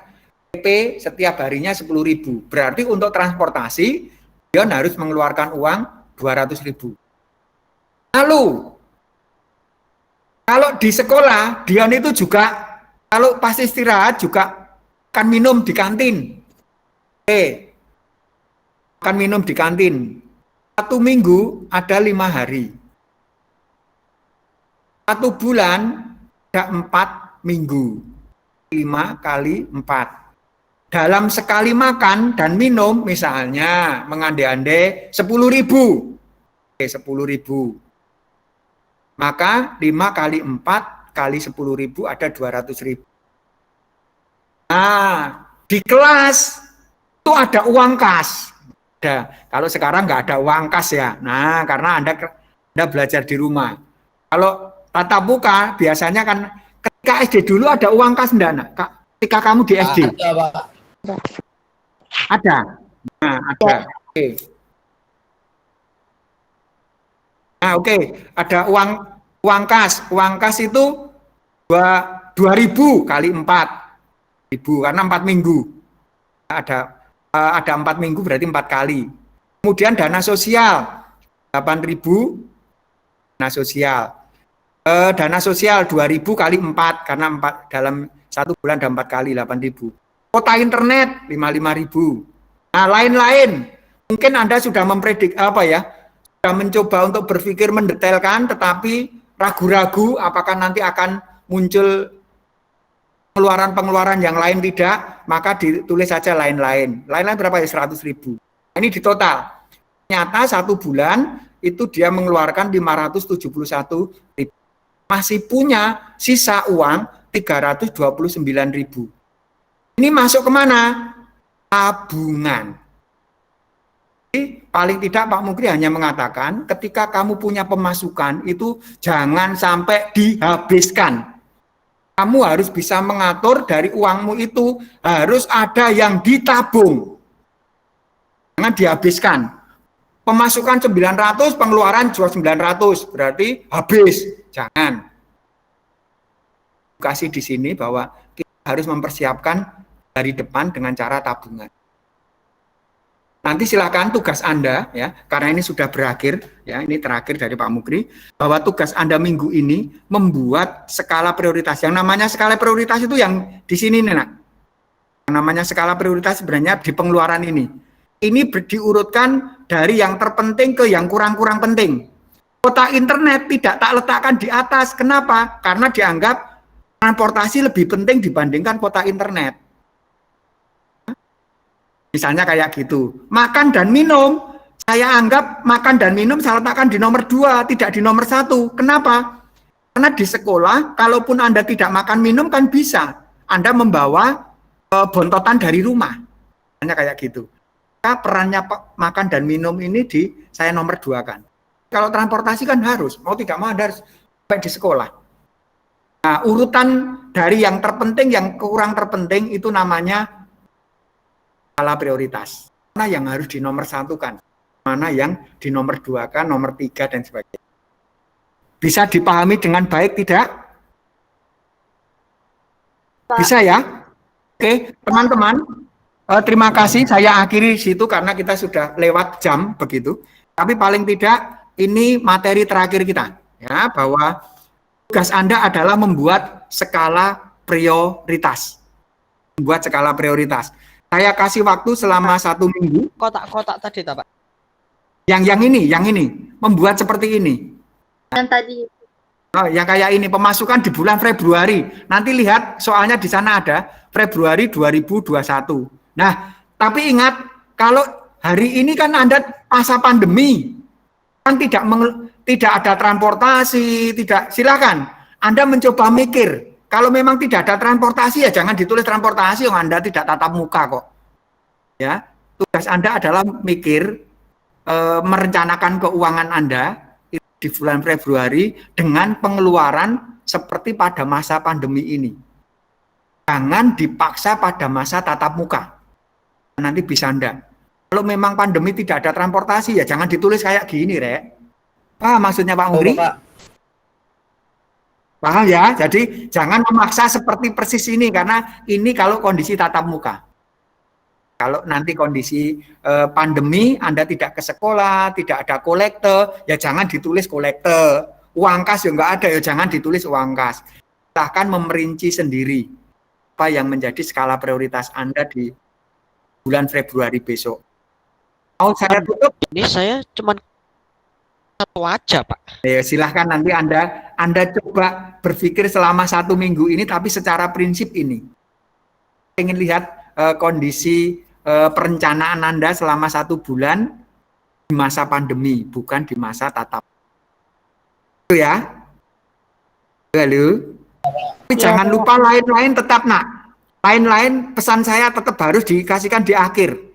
PP setiap harinya 10.000. Berarti untuk transportasi, Dion harus mengeluarkan uang 200.000. Lalu, Kalau di sekolah, Dion itu juga kalau pas istirahat juga akan minum di kantin. Oke, akan minum di kantin. 1 minggu ada 5 hari. 1 bulan ada 4 minggu. 5 kali 4. Dalam sekali makan dan minum, misalnya mengandai-andai 10.000. Oke, 10.000. Maka 5 kali 4 kali 10.000 ada 200.000. Nah, di kelas itu ada uang kas. Kalau sekarang nggak ada uang kas ya. Nah, karena Anda belajar di rumah. Kalau tatap muka biasanya kan ketika SD dulu ada uang kas enggak, Nak? Ketika kamu di SD? Ada, Pak. Ada. Nah, ada. Oke. Nah, oke. Ada uang kas. Uang kas itu 2.000 kali 4.000 karena 4 minggu. Ada 4 minggu berarti 4 kali. Kemudian dana sosial 8.000 dana sosial. Dana sosial 2.000 kali 4 karena 4 dalam 1 bulan ada 4 kali 8.000. Kuota internet 55.000. Nah, lain-lain. Mungkin Anda sudah mempredik sudah mencoba untuk berpikir mendetailkan tetapi ragu-ragu apakah nanti akan muncul pengeluaran-pengeluaran yang lain tidak, maka ditulis saja lain-lain. Lain-lain berapa ya? 100.000. Ini di total. Ternyata 1 bulan itu dia mengeluarkan 571.000. Masih punya sisa uang 329.000. Ini masuk kemana? Tabungan. Jadi, paling tidak Pak Mukri hanya mengatakan ketika kamu punya pemasukan itu jangan sampai dihabiskan. Kamu harus bisa mengatur dari uangmu itu harus ada yang ditabung. Jangan dihabiskan. Pemasukan 900, pengeluaran juga 900, berarti habis. Jangan. Kasih di sini bahwa kita harus mempersiapkan dari depan dengan cara tabungan. Nanti silakan tugas Anda ya, karena ini sudah berakhir ya, ini terakhir dari Pak Mukri, bahwa tugas Anda minggu ini membuat skala prioritas. Yang namanya skala prioritas itu yang di sini nih, Nak. Yang namanya skala prioritas sebenarnya di pengeluaran ini. Ini diurutkan dari yang terpenting ke yang kurang-kurang penting. Kuota internet tidak tak letakkan di atas. Kenapa? Karena dianggap transportasi lebih penting dibandingkan kuota internet. Misalnya kayak gitu. Makan dan minum, saya anggap makan dan minum saya letakkan di nomor 2, tidak di nomor 1. Kenapa? Karena di sekolah, kalaupun Anda tidak makan minum kan bisa. Anda membawa bontotan dari rumah. Hanya kayak gitu. Maka perannya makan dan minum ini saya nomor 2 kan. Kalau transportasi kan harus, mau tidak mau Anda harus sampai di sekolah. Nah, urutan dari yang terpenting, yang kurang terpenting itu namanya skala prioritas. Mana yang harus di nomor 1 kan, mana yang di nomor 2 kan, nomor 3 dan sebagainya. Bisa dipahami dengan baik tidak? Bisa ya? Oke, teman-teman, terima kasih. Saya akhiri situ karena kita sudah lewat jam begitu. Tapi paling tidak ini materi terakhir kita ya, bahwa tugas Anda adalah membuat skala prioritas. Membuat skala prioritas. Saya kasih waktu selama 1 minggu. Kotak-kotak tadi, Pak. Yang ini, membuat seperti ini. Yang tadi. Oh, yang kayak ini, pemasukan di bulan Februari. Nanti lihat soalnya di sana ada Februari 2021. Nah, tapi ingat kalau hari ini kan Anda masa pandemi, kan tidak ada transportasi, silakan Anda mencoba mikir. Kalau memang tidak ada transportasi ya jangan ditulis transportasi, Anda tidak tatap muka kok. Ya, tugas Anda adalah mikir, merencanakan keuangan Anda di bulan Februari dengan pengeluaran seperti pada masa pandemi ini. Jangan dipaksa pada masa tatap muka. Nanti bisa Anda. Kalau memang pandemi tidak ada transportasi ya jangan ditulis kayak gini, Rek. Paham maksudnya Pak Mukri? Paham ya? Jadi jangan memaksa seperti persis ini karena ini kalau kondisi tatap muka. Kalau nanti kondisi pandemi Anda tidak ke sekolah, tidak ada kolekte, ya jangan ditulis kolekte. uang kas ya nggak ada ya, jangan ditulis uang kas. Silahkan memerinci sendiri apa yang menjadi skala prioritas Anda di bulan Februari besok. Mau saya tutup? Ini saya cuman satu aja, Pak. Ya, silahkan nanti Anda coba berpikir selama 1 minggu ini, tapi secara prinsip ini. Ingin lihat kondisi perencanaan Anda selama 1 bulan di masa pandemi, bukan di masa tatap. Itu ya. Halo. Tapi jangan lupa lain-lain tetap nak. Lain-lain pesan saya tetap harus dikasihkan di akhir.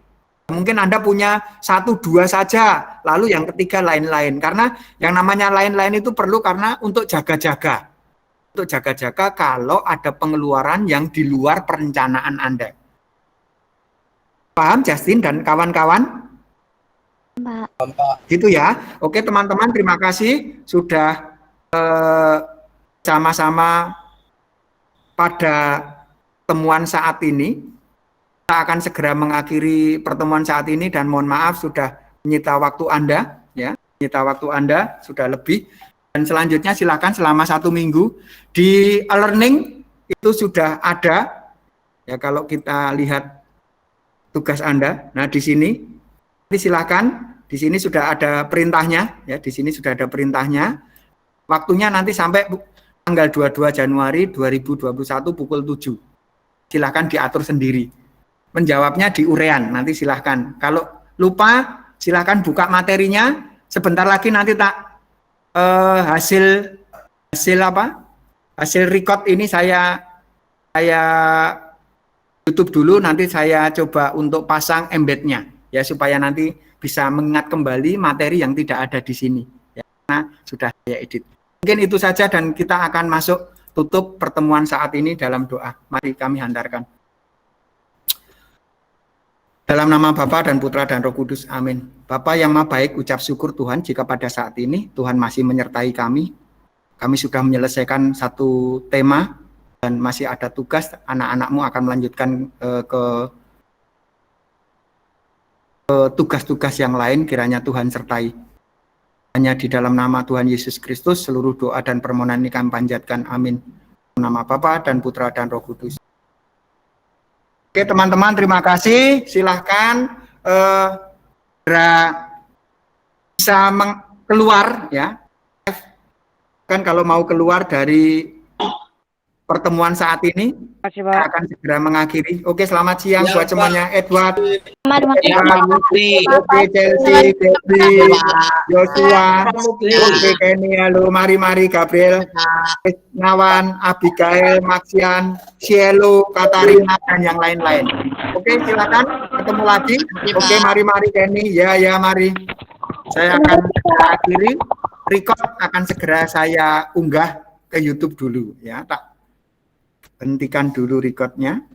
Mungkin Anda punya 1, 2 saja, lalu yang ketiga lain-lain. Karena yang namanya lain-lain itu perlu karena untuk jaga-jaga. Untuk jaga-jaga kalau ada pengeluaran yang di luar perencanaan Anda. Paham Justin dan kawan-kawan? Gitu ya. Oke teman-teman, terima kasih sudah sama-sama pada pertemuan saat ini. Kita akan segera mengakhiri pertemuan saat ini dan mohon maaf sudah menyita waktu Anda, ya, menyita waktu Anda sudah lebih. Dan selanjutnya silakan selama 1 minggu di e-learning itu sudah ada, ya kalau kita lihat tugas Anda. Nah di sini, silakan di sini sudah ada perintahnya, ya di sini sudah ada perintahnya. Waktunya nanti sampai tanggal 22 Januari 2021 pukul 7. Silakan diatur sendiri. Menjawabnya di urean, nanti silahkan. Kalau lupa, silahkan buka materinya. Sebentar lagi nanti tak hasil record ini saya YouTube dulu. Nanti saya coba untuk pasang embednya, ya supaya nanti bisa mengingat kembali materi yang tidak ada di sini. Ya, karena sudah saya edit. Mungkin itu saja dan kita akan masuk tutup pertemuan saat ini dalam doa. Mari kami hantarkan. Dalam nama Bapa dan Putra dan Roh Kudus, amin. Bapa yang Maha Baik, ucap syukur Tuhan jika pada saat ini Tuhan masih menyertai kami. Kami sudah menyelesaikan satu tema dan masih ada tugas, anak-anakmu akan melanjutkan ke tugas-tugas yang lain, kiranya Tuhan sertai. Hanya di dalam nama Tuhan Yesus Kristus, seluruh doa dan permohonan ini kami panjatkan, amin. Dalam nama Bapa dan Putra dan Roh Kudus. Oke teman-teman, terima kasih. Silahkan bisa keluar ya. Kan kalau mau keluar dari pertemuan saat ini, kita akan segera mengakhiri. Oke, selamat siang buat semuanya. Edward, oke Chelsea, Debbie, Joshua, oke Kenny, halo, mari Gabriel, Nawan, Abigail, Maxian, Cielo, Katarina, dan yang lain-lain. Oke, silakan ketemu lagi. Oke, mari Kenny, ya mari. Saya akan akhiri. Record akan segera saya unggah ke YouTube dulu ya. Tak hentikan dulu recordnya.